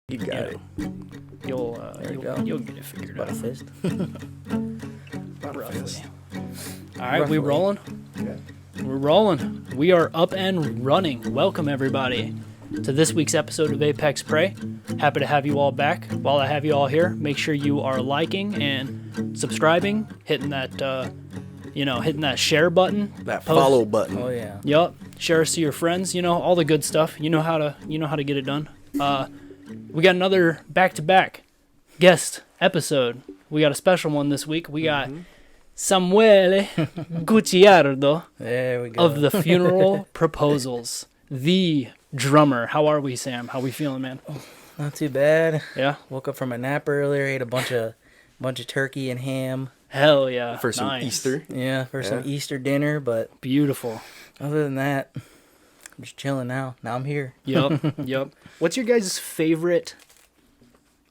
You got it. You'll get it figured About a out. fist. Roughly. All right, we Roughly. rolling? Yeah. We're rolling. We are up and running. Welcome, everybody, to this week's episode of Apex Prey. Happy to have you all back. While I have you all here, make sure you are liking and subscribing, hitting that, hitting that share button. That Post- follow button. Oh yeah. Yup. Share us to your friends. You know all the good stuff. You know how to get it done. We got another back-to-back guest episode. We got a special one this week. We got Samuele Gucciardo There we go. of the Funeral Proposals, the drummer. How are we, Sam? How we feeling, man? Not too bad. Yeah. Woke up from a nap earlier. Ate a bunch of turkey and ham. Hell yeah. For some Nice. Easter. Yeah, for some Yeah. Easter dinner. But Beautiful. other than that, I'm just chilling now. Now I'm here. Yup. What's your guys' favorite?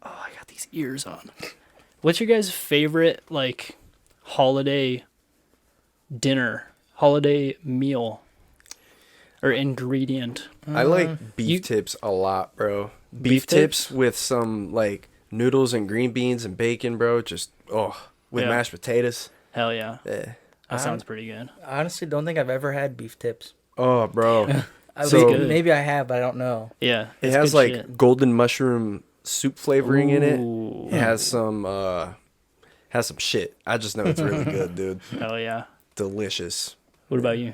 Oh, I got these ears on. What's your guys' favorite holiday dinner, holiday meal, or ingredient? I like beef tips a lot, bro. Beef Beef tips? tips with some noodles and green beans and bacon, bro. Just with Yeah. mashed potatoes. Hell yeah. Yeah. That sounds pretty good. I honestly don't think I've ever had beef tips. Oh, bro. So- Maybe I have, but I don't know. Yeah. It that's has good shit. golden mushroom soup flavoring in it. Ooh. It has some shit. I just know it's really good, dude. Hell yeah. Delicious. What about you?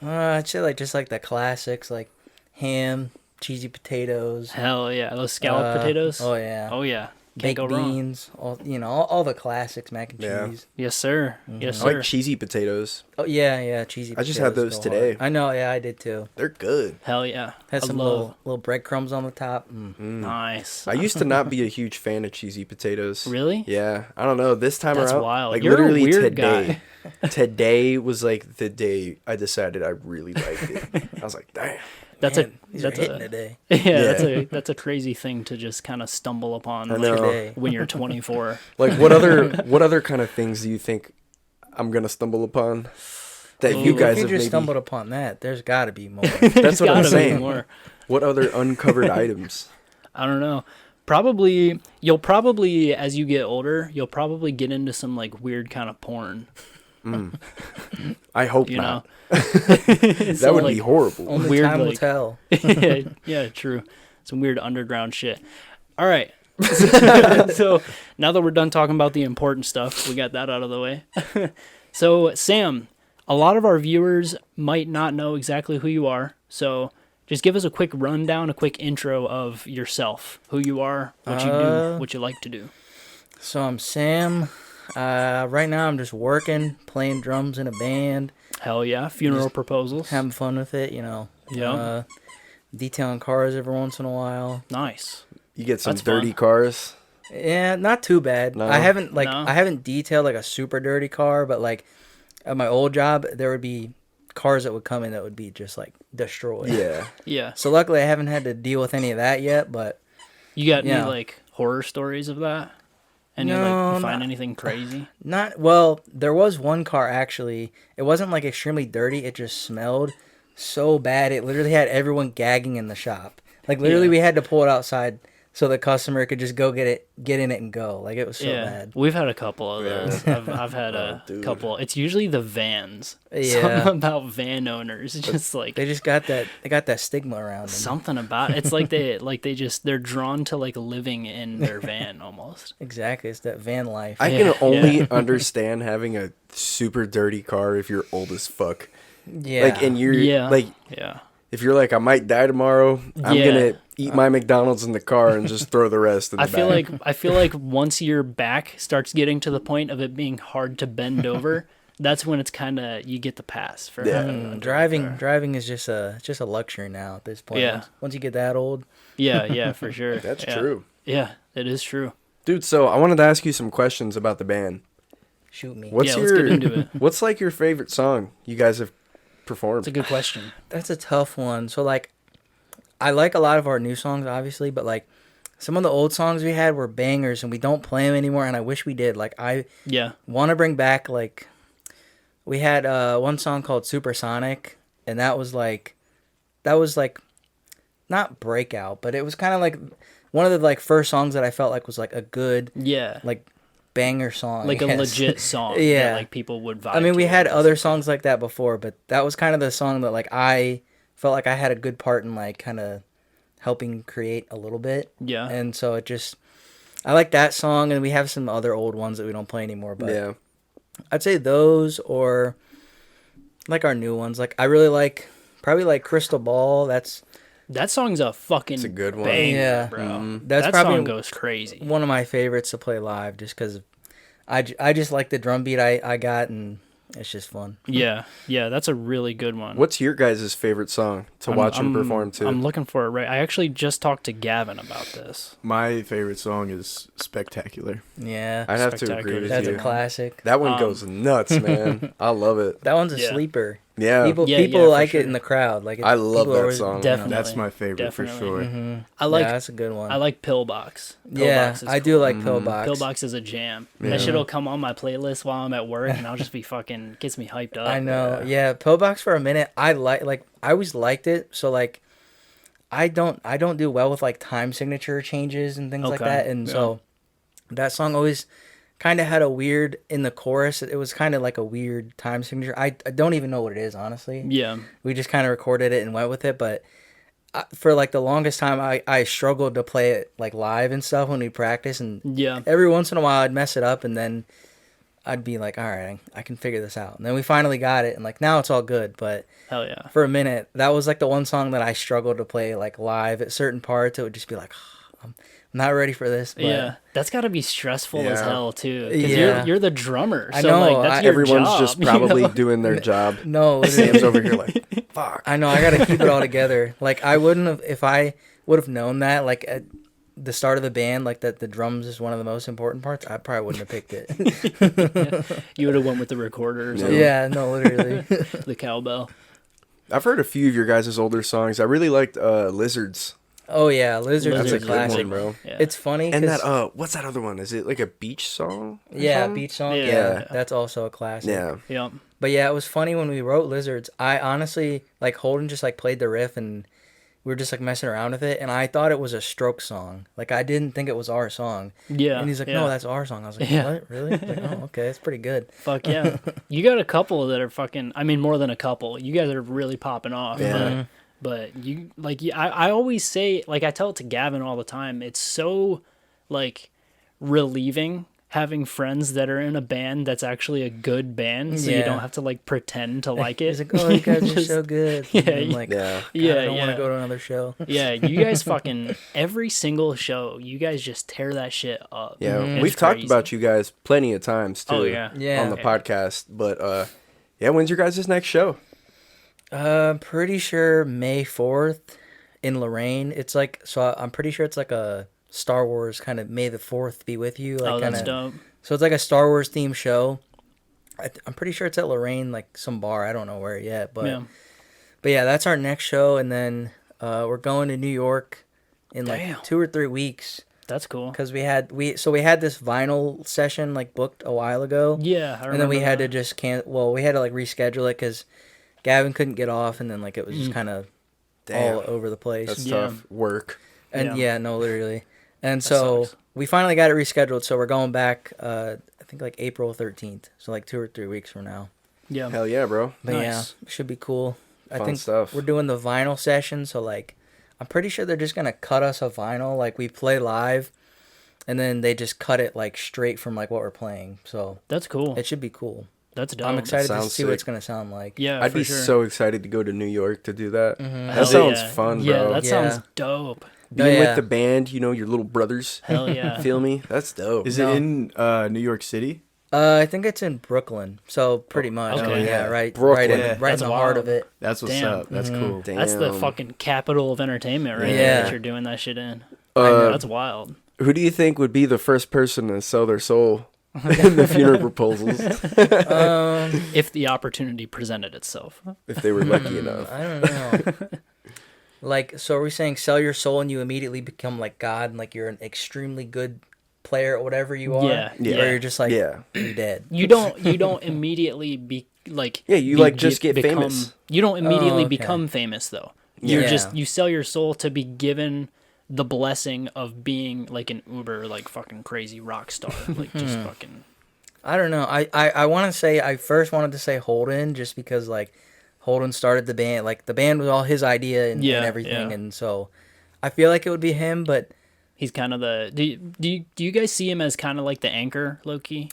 I'd say just like the classics, like ham, cheesy potatoes, Hell yeah. Those scallop potatoes? Oh yeah. Oh yeah. Can't Baked go wrong. beans, all the classics, mac and Yeah. cheese. Yes, sir. Yes, I sir. like cheesy potatoes. Oh yeah, cheesy. I just had potatoes those go today. hard. I know, yeah, I did too. They're good. Hell yeah. Had I some love. little breadcrumbs on the top. Nice. I used to not be a huge fan of cheesy potatoes. Really? Yeah, I don't know. This time That's around, wild. You're a literally weird today, today was the day I decided I really liked it. I was like, damn. That's Man, these are that's hitting a today. yeah, that's a crazy thing to just kind of stumble upon I know. Today. when you're 24. What other kind of things do you think I'm gonna stumble upon that Ooh. you guys If you have just maybe? stumbled upon that, there's got to be more. That's what I'm Gotta be saying. more. What other uncovered items? I don't know. Probably you'll probably as you get older, you'll probably get into some weird kind of porn. I hope You not. know. That would be horrible. Only Weird, time will tell. yeah, true. Some weird underground shit. All right. So now that we're done talking about the important stuff, we got that out of the way. So Sam, a lot of our viewers might not know exactly who you are. So just give us a quick rundown, a quick intro of yourself, who you are, what you do, what you like to do. So I'm Sam. Right now I'm just working, playing drums in a band, Hell yeah. Funeral proposals. having fun with it. Yeah. Detailing cars every once in a while. Nice. You get some That's dirty fun. cars. Yeah, not too bad. No? I haven't No? I haven't detailed a super dirty car, but at my old job there would be cars that would come in that would be just destroyed. Yeah. Yeah. So luckily I haven't had to deal with any of that yet, but You got Yeah. any horror stories of that? And No, you find not- anything crazy? not well, there was one car actually. It wasn't extremely dirty, it just smelled so bad. It literally had everyone gagging in the shop. Literally Yeah. we had to pull it outside so the customer could just go get in it and go. It was so bad. We've had a couple of those. I've had a dude. couple. It's usually the vans. Yeah. Something about van owners. Just They just got that stigma around them. something about it. It's they're drawn to living in their van almost. Exactly, it's that van life. I Yeah, can only understand having a super dirty car if you're old as fuck. yeah. And you're Yeah. Yeah. if you're I might die tomorrow, I'm Yeah. gonna eat my McDonald's in the car and just throw the rest in the back. I feel like once your back starts getting to the point of it being hard to bend over, that's when it's kind of you get the pass for Yeah. having a dirty car. Driving is just a luxury now at this point. Yeah. Once you get that old, Yeah, for sure. That's Yeah. true. Yeah, it is true. Dude, so I wanted to ask you some questions about the band. shoot me. What's Yeah, let's your get into it. What's your favorite song you guys have performed? It's a good question. That's a tough one. So I like a lot of our new songs, obviously, but some of the old songs we had were bangers, and we don't play them anymore. And I wish we did. I Yeah. want to bring back we had one song called Supersonic, and that was not breakout, but it was kind of one of the like first songs that I felt like was like a good Yeah. like banger song, Like I a guess. legit song. Yeah. That, like people would vibe I mean, we to, had I guess. other songs like that before, but that was kind of the song that like I felt like I had a good part in like kind of helping create a little bit. Yeah. And so it just, I like that song, and we have some other old ones that we don't play anymore. But Yeah. I'd say those, or like our new ones. Like I really like probably like Crystal Ball. That song's a fucking It's a good one. banger, Yeah. bro. That's that probably song goes crazy. one of my favorites to play live, just because I just like the drum beat I got, and it's just fun. Yeah, that's a really good one. What's your guys' favorite song to watch him perform to? I'm looking for it right. I actually just talked to Gavin about this. My favorite song is Spectacular. Yeah, I'd have to Spectacular. agree with that's you. a classic. That one goes nuts, man. I love it. That one's a Yeah. sleeper. Yeah. People Yeah, for like sure. it in the crowd. Like I love people that always- song. Definitely. That's my favorite Definitely. for sure. I like yeah, that's a good one. I like Pillbox. yeah, Pillbox is I do cool. like Pillbox. Pillbox is a jam. Yeah. That shit'll come on my playlist while I'm at work, and I'll just be fucking gets me hyped up. I know. Yeah, Pillbox for a minute. I always liked it. So like, I don't do well with like time signature changes and things like Okay. that. And Yeah. so that song always kind of had a weird in the chorus. It was kind of like a weird time signature. I don't even know what it is, honestly. Yeah. We just kind of recorded it and went with it, but for like the longest time I struggled to play it like live and stuff when we practice, and Yeah. every once in a while I'd mess it up, and then I'd be like, all right, I can figure this out. And then we finally got it, and like now it's all good. But Hell yeah. for a minute, that was like the one song that I struggled to play like live at certain parts. It would just be like, I'm not ready for this. But Yeah, that's got to be stressful as Yeah. hell too. Because Yeah. you're the drummer, so I know, like that's your Everyone's job, just you probably know? doing their job. No, Sam's over here like, fuck. I know I got to keep it all together. Like I wouldn't have if I would have known that like at the start of the band, like that the drums is one of the most important parts. I probably wouldn't have picked it. You would have went with the recorder or something, Yeah, no, literally. the cowbell. I've heard a few of your guys' older songs. I really liked Lizards. Oh yeah, Lizard That's is a a good classic. one, bro. Yeah. It's funny And 'cause- that what's that other one? Is it like a beach song? or yeah, something? beach song. Yeah. Yeah, that's also a classic. Yeah. Yep. But yeah, it was funny when we wrote Lizards. I honestly like Holden just like played the riff and we were just like messing around with it, and I thought it was a Stroke song. Like I didn't think it was our song. Yeah. And he's like, yeah. "No, that's our song." I was like, Yeah. "What? Really?" Like, "Oh, okay, that's pretty good." Fuck yeah. You got a couple that are fucking, I mean, more than a couple. You guys are really popping off. Yeah. But you, like, I always say, like, I tell it to Gavin all the time. It's so, like, relieving having friends that are in a band that's actually a good band. So you Yeah. don't have to, like, pretend to like it. He's like, "Oh, you guys are Just- so good." Yeah, And I'm like, Yeah. "God, Yeah, I don't want yeah. to go to another show." Yeah, you guys fucking, every single show, you guys just tear that shit up. Yeah. It's We've talked crazy. about you guys plenty of times too. Oh, yeah. Yeah. On the podcast. But yeah, when's your guys' next show? Pretty sure May 4th in Lorraine. It's like, so I'm pretty sure it's like a Star Wars kind of May the 4th be with you. Like Oh, that's kinda, dope. So it's like a Star Wars themed show. I'm pretty sure it's at Lorraine, like some bar. I don't know where yet, but Yeah. yeah, that's our next show, and then we're going to New York in Damn. like 2 or 3 weeks That's cool. because we had this vinyl session like booked a while ago, Yeah, I and then we had remember to just we had to like reschedule it because Gavin couldn't get off, and then like it was just kind of all over the place. That's Yeah. tough work. And Yeah. yeah, no, literally. And That so sucks. we finally got it rescheduled. So we're going back, I think like April 13th. So like 2 or 3 weeks from now. Yeah. Hell yeah, bro. But Nice. yeah, it should be cool. I Fun think stuff. we're doing the vinyl session. So like, I'm pretty sure they're just going to cut us a vinyl. Like we play live and then they just cut it like straight from like what we're playing. So That's cool. it should be cool. That's dope. I'm excited to sounds see what it's sick. going to sound like. Yeah, I'd for be sure. so excited to go to New York to do that. Mm-hmm. That Hell sounds yeah. fun, Yeah, bro. that Yeah. sounds dope. Being yeah. with the band, you know, your little brothers. Hell yeah. Feel me? That's dope. Is No. it in New York City? I think it's in Brooklyn. So pretty much. okay. Yeah, right. Brooklyn. Right in, Yeah. right That's in the heart wild. of it. That's what's Damn. up. That's cool. Damn. That's the fucking capital of entertainment right there Yeah. that you're doing that shit in. Uh, That's wild. Who do you think would be the first person to sell their soul in the funeral proposals If the opportunity presented itself. if they were lucky enough? I don't know. Like, so are we saying sell your soul and you immediately become like God and like you're an extremely good player or whatever you are? Yeah, yeah. Or you're just like, Yeah. you're dead. You don't immediately be like Yeah, you, be- like, just get become, famous. You don't immediately okay. become famous though. You're Yeah. just you sell your soul to be given the blessing of being like an uber like fucking crazy rock star, like just fucking. I don't know. I want to say I first wanted to say Holden just because like Holden started the band. Like the band was all his idea and everything, and so I feel like it would be him. But he's kind of the. Do you guys see him as kind of like the anchor, low key?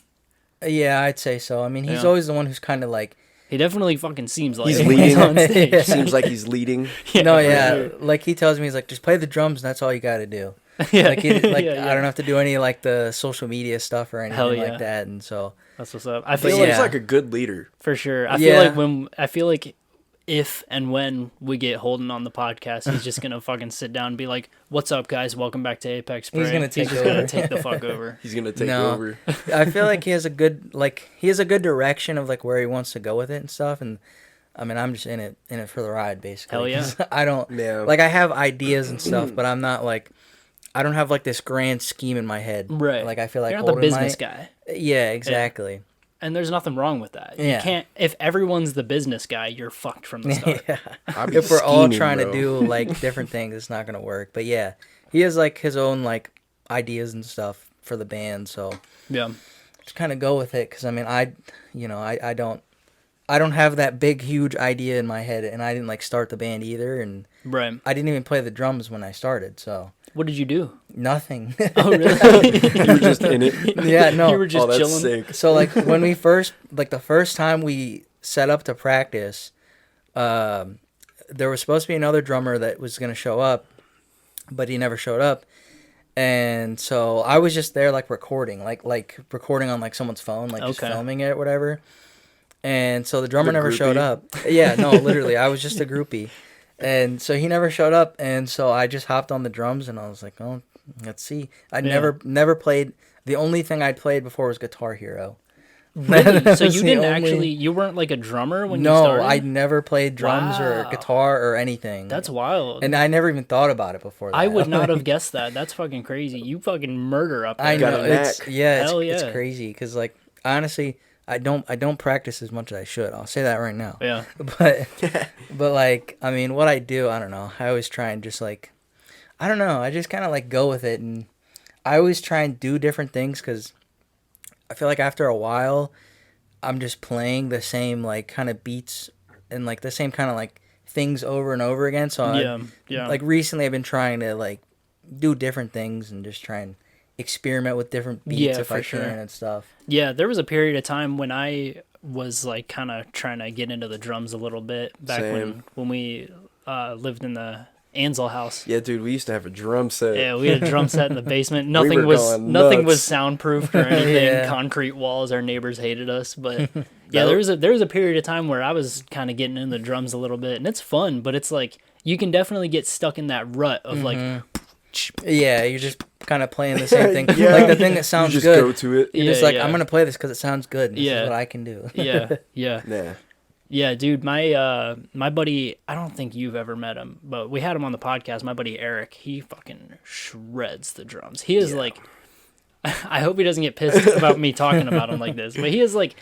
Yeah, I'd say so. I mean, he's always the one who's kind of like. He definitely fucking seems like he's it leading on stage. Seems like he's leading. Like he tells me, he's like, just play the drums and that's all you got to do. Like, I don't have to do any like the social media stuff or anything like that, and so that's what's up. I feel like like he's like a good leader for sure. I feel like if and when we get Holden on the podcast, he's just gonna fucking sit down and be like, "What's up, guys? Welcome back to Apex Spray." He's gonna take the fuck over. He's gonna take over. I feel like he has a good direction of like where he wants to go with it and stuff, and I mean, I'm just in it for the ride, basically. Hell yeah. I don't like I have ideas and stuff, but I'm not like. I don't have like this grand scheme in my head. Right. Like I feel like you're not the business guy. Yeah, exactly. And there's nothing wrong with that. Yeah. You can't. If everyone's the business guy, you're fucked from the start. If we're all trying to do like different things, it's not gonna work. But yeah, he has like his own like ideas and stuff for the band. So yeah, just kind of go with it. Because I mean, I don't have that big huge idea in my head, and I didn't like start the band either, and I didn't even play the drums when I started. So. What did you do? Nothing. Oh, really? You were just in it? Yeah, no. You were just that's chilling? Sick. So, like, when we first, like, the first time we set up to practice, there was supposed to be another drummer that was going to show up, but he never showed up. And so I was just there, like, recording, like recording on, like, someone's phone, like, just filming it or whatever. And so the drummer never showed up. Yeah, no, literally. I was just a groupie. And so he never showed up, and so I just hopped on the drums, and I was like, "Oh, let's see." I never played. The only thing I'd played before was Guitar Hero. Really? So you didn't actually? You weren't like a drummer when you started? No, I never played drums or guitar or anything. That's wild. And I never even thought about it before that. I would not have guessed that. That's fucking crazy. You fucking murder up there. I know. Hell yeah. It's crazy because, like, honestly. I don't practice as much as I should. I'll say that right now. Yeah. But like, I mean, what I do, I don't know. I always try and just like, I don't know. I just kind of like go with it, and I always try and do different things because I feel like after a while, I'm just playing the same like kind of beats and like the same kind of like things over and over again. So like recently, I've been trying to like do different things and just try and experiment with different beats if I can and stuff. Yeah, there was a period of time when I was like kind of trying to get into the drums a little bit back when we lived in the Ansel house. Yeah, dude, we used to have a drum set. Yeah, we had a drum set in the basement. Nothing was soundproofed or anything. Concrete walls. Our neighbors hated us, but yeah, there was a period of time where I was kind of getting into the drums a little bit, and it's fun, but it's like you can definitely get stuck in that rut of like. Yeah, you're just kind of playing the same thing. Like the thing that sounds good. You just go to it. You're just like, I'm going to play this because it sounds good. And this is what I can do. Yeah, dude, my buddy, I don't think you've ever met him, but we had him on the podcast. My buddy Eric, he fucking shreds the drums. He is like, I hope he doesn't get pissed about me talking about him like this, but he is like,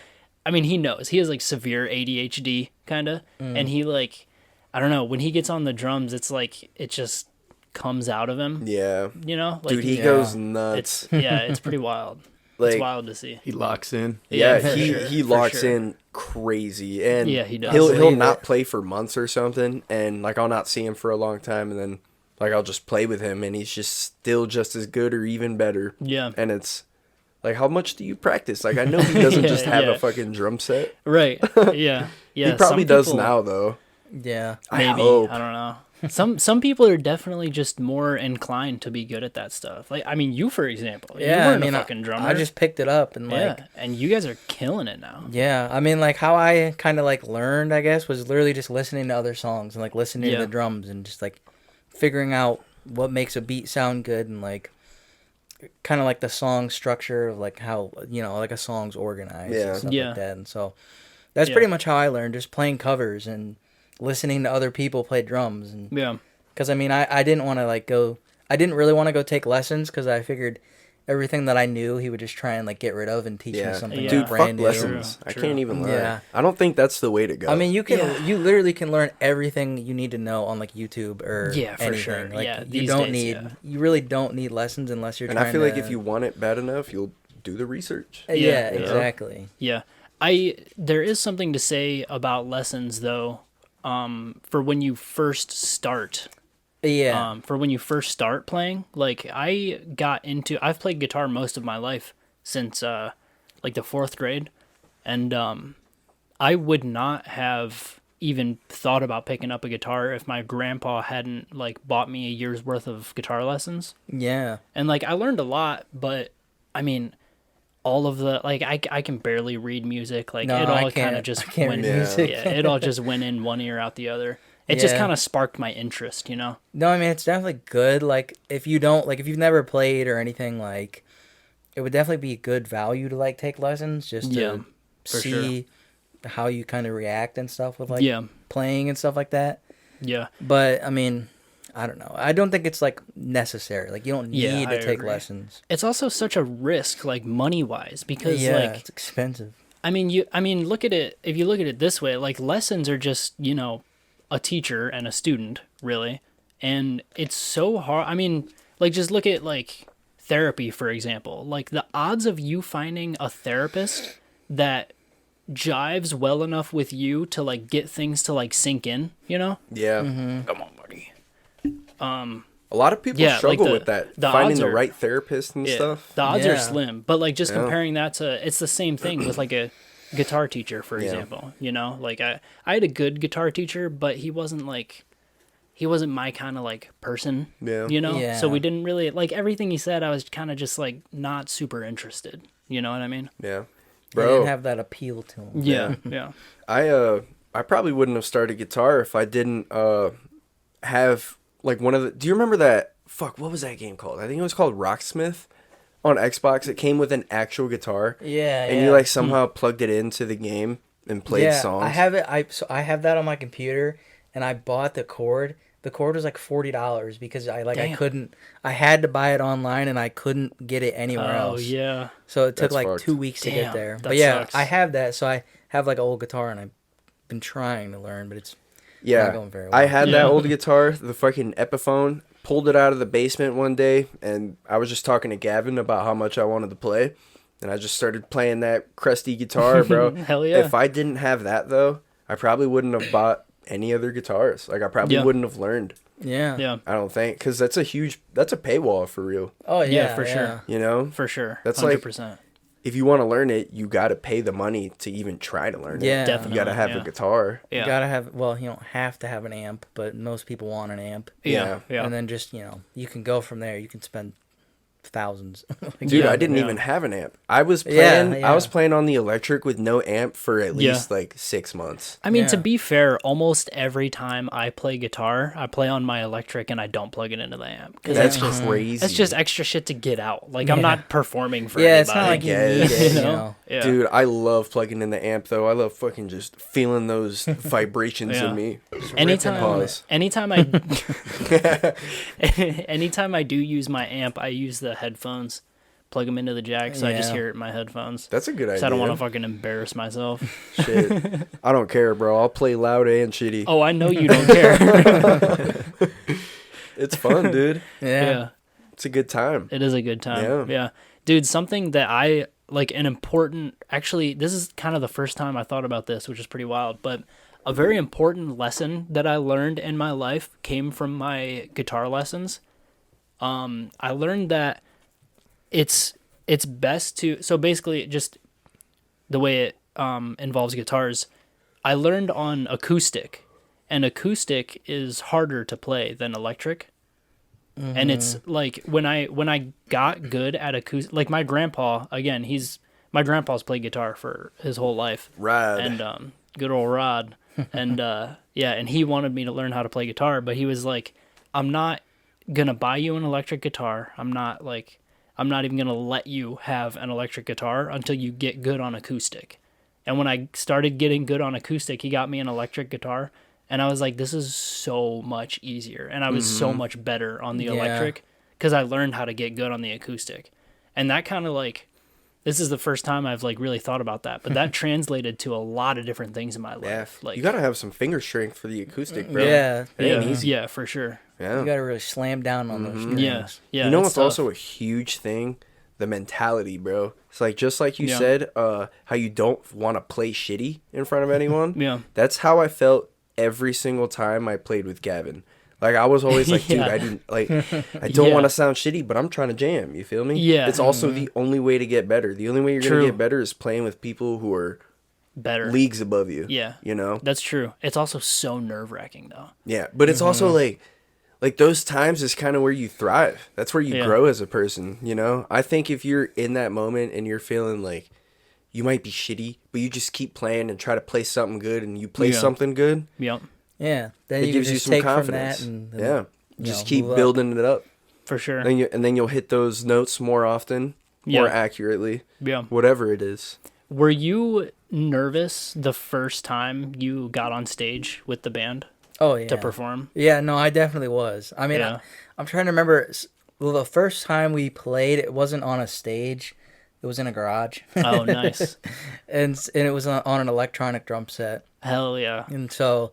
I mean, he knows. He has like severe ADHD, kind of. And he like, I don't know, when he gets on the drums, it's like, it just comes out of him. Yeah. You know? Like, dude, he goes nuts. It's pretty wild. Like, it's wild to see. He locks in. Yeah, he locks in crazy. And he does. He'll not play for months or something, and like I'll not see him for a long time, and then like I'll just play with him, and he's just still just as good or even better. Yeah. And it's like, how much do you practice? Like, I know he doesn't just have a fucking drum set. Right. Yeah. Yeah. He probably does now, though. Yeah. Maybe. I hope. I don't know. Some people are definitely just more inclined to be good at that stuff. Like, I mean, you, for example. Yeah, you weren't a fucking drummer. I just picked it up and like... Yeah, and you guys are killing it now. Yeah, I mean, like, how I kind of, like, learned, I guess, was literally just listening to other songs and, like, listening to the drums and just, like, figuring out what makes a beat sound good and, like, kind of, like, the song structure of, like, how, you know, like, a song's organized and stuff like that. And so that's pretty much how I learned, just playing covers and listening to other people play drums. And because I mean I didn't want to like go, I didn't really want to go take lessons because I figured everything that I knew, he would just try and like get rid of and teach me Yeah, something Yeah. like, dude, fuck brand new. lessons. I True. can't even lie. Yeah. I don't think that's the way to go. I mean, you can Yeah. you literally can learn everything you need to know on like YouTube or Yeah, for anything. sure. Like Yeah, you these don't days, need yeah. you really don't need lessons unless you're and trying I feel to, like if you want it bad enough, you'll do the research. yeah, Yeah. exactly. Yeah. There is something to say about lessons though, for when you first start. Yeah. For when you first start playing. Like I've played guitar most of my life since like the 4th grade, and I would not have even thought about picking up a guitar if my grandpa hadn't like bought me a year's worth of guitar lessons. Yeah. And like I learned a lot, but I mean all of the like I can barely read music. Like No, it I all kind of can't. just I can't went read music. yeah, it all just went in one ear out the other. It just Yeah. kind of sparked my interest, you know. No, I mean it's definitely good. Like if you don't like if you've never played or anything, like it would definitely be good value to like take lessons just to Yeah, for see how you kind of react and stuff with like Yeah. playing and stuff like that. Yeah. But I mean, I don't know. I don't think it's like necessary. Like you don't need Yeah, I to take agree. lessons. It's also such a risk, like money wise, because Yeah, like it's expensive. I mean look at it if you look at it this way, like lessons are just, you know, a teacher and a student, really. And it's so hard. I mean, like just look at like therapy, for example. Like the odds of you finding a therapist that jives well enough with you to like get things to like sink in, you know? Yeah. Come on, buddy. A lot of people Yeah, like struggle the- with that. the Finding odds the are- right therapist and Yeah, stuff. the odds Yeah. are slim, but like just Yeah. comparing that to, it's the same thing with like a guitar teacher, for Yeah. example. You know, like I had a good guitar teacher, but he wasn't my kind of like person. Yeah. You know, Yeah. so we didn't really like everything he said. I was kind of just like not super interested. You know what I mean? Yeah. They Bro, didn't have that appeal to them. Yeah, yeah, I probably wouldn't have started guitar if I didn't have like one of the. Do you remember that? Fuck, what was that game called? I think it was called Rocksmith on Xbox. It came with an actual guitar, Yeah, and yeah. you like somehow plugged it into the game and played yeah, songs. I have it. I have that on my computer, and I bought the cord. The cord was like $40 because I Damn. couldn't. I had to buy it online, and I couldn't get it anywhere Oh else. yeah. So it took That's like fucked. 2 weeks to Damn, get there. that But yeah, sucks. I have that. So I have like an old guitar, and I've been trying to learn, but it's Yeah, not going very I well. had Yeah. that old guitar, the fucking Epiphone. Pulled it out of the basement one day, and I was just talking to Gavin about how much I wanted to play, and I just started playing that crusty guitar, bro. Hell yeah. If I didn't have that though, I probably wouldn't have bought any other guitars. Like I probably Yeah. wouldn't have learned. Yeah. Yeah, I don't think, because that's a paywall for real. Oh yeah, Yeah, for sure. You know, for sure. That's like- 100%. if you want to learn it, you got to pay the money to even try to learn Yeah. it. Definitely. You got to have yeah. a guitar. Yeah. You gotta have. Well, you don't have to have an amp, but most people want an amp. Yeah. Yeah. And then just you can go from there. You can spend thousands. Dude, Yeah, I didn't yeah. even have an amp. I was Yeah, playing. yeah. I was playing on the electric with no amp for at least like 6 months. I mean, to Yeah. be fair, almost every time I play guitar, I play on my electric and I don't plug it into the amp. 'Cause That's it's just, crazy. that's just extra shit to get out. Like, I'm Yeah. not performing for Yeah, anybody. it's not like you guess. need it. You You know? know. Yeah. Dude, I love plugging in the amp though. I love fucking just feeling those vibrations Yeah. in me. Just Anytime, pause. anytime anytime I do use my amp, I use the headphones, plug them into the jack, so I just Yeah. hear it in my headphones. That's a good idea. So I don't want to fucking embarrass myself. Shit. I don't care, bro. I'll play loud and shitty. Oh, I know you don't care. It's fun, dude. Yeah. Yeah. It's a good time. It is a good time. Yeah. Yeah. Dude, something that I like an important actually this is kind of the first time I thought about this, which is pretty wild, but a very important lesson that I learned in my life came from my guitar lessons. I learned that it's best to so basically just the way it involves guitars, I learned on acoustic, and acoustic is harder to play than electric. And it's like when I got good at acoustic, like my grandpa's played guitar for his whole life, Rad. and good old Rod, and and he wanted me to learn how to play guitar, but he was like, I'm not gonna buy you an electric guitar. I'm not even gonna let you have an electric guitar until you get good on acoustic. And when I started getting good on acoustic, he got me an electric guitar. And I was like, this is so much easier. And I was so much better on the Yeah. electric because I learned how to get good on the acoustic. And that kind of like, this is the first time I've like really thought about that, but that translated to a lot of different things in my Yeah, life. Like you gotta have some finger strength for the acoustic, bro. Yeah. It ain't yeah, easy. yeah, for sure. Yeah. You got to really slam down on those strings. Yeah, yeah. You know it's what's tough. also a huge thing? The mentality, bro. It's like just like you Yeah. said, how you don't want to play shitty in front of anyone. Yeah. That's how I felt every single time I played with Gavin. Like I was always like, dude, Yeah. I didn't like I don't Yeah. want to sound shitty, but I'm trying to jam, you feel me? Yeah. It's also the only way to get better. The only way you're True. gonna get better is playing with people who are better. leagues above you. Yeah. You know? That's true. It's also so nerve-wracking though. Yeah. But it's also like those times is kind of where you thrive. That's where you Yeah. grow as a person, you know? I think if you're in that moment and you're feeling like you might be shitty, but you just keep playing and try to play something good and you play Yeah. something good, Yep, Yeah. Then it you gives can you just some take confidence. from that and Yeah. you Just know, keep move up. building it up. for sure. And then you'll hit those notes more often, more Yeah. accurately, Yeah. whatever it is. Were you nervous the first time you got on stage with the band Oh, yeah. to perform? Yeah, no, I definitely was. I mean, Yeah. I'm trying to remember. Well, the first time we played, it wasn't on a stage. It was in a garage. Oh, nice. and it was on an electronic drum set. Hell yeah. And so,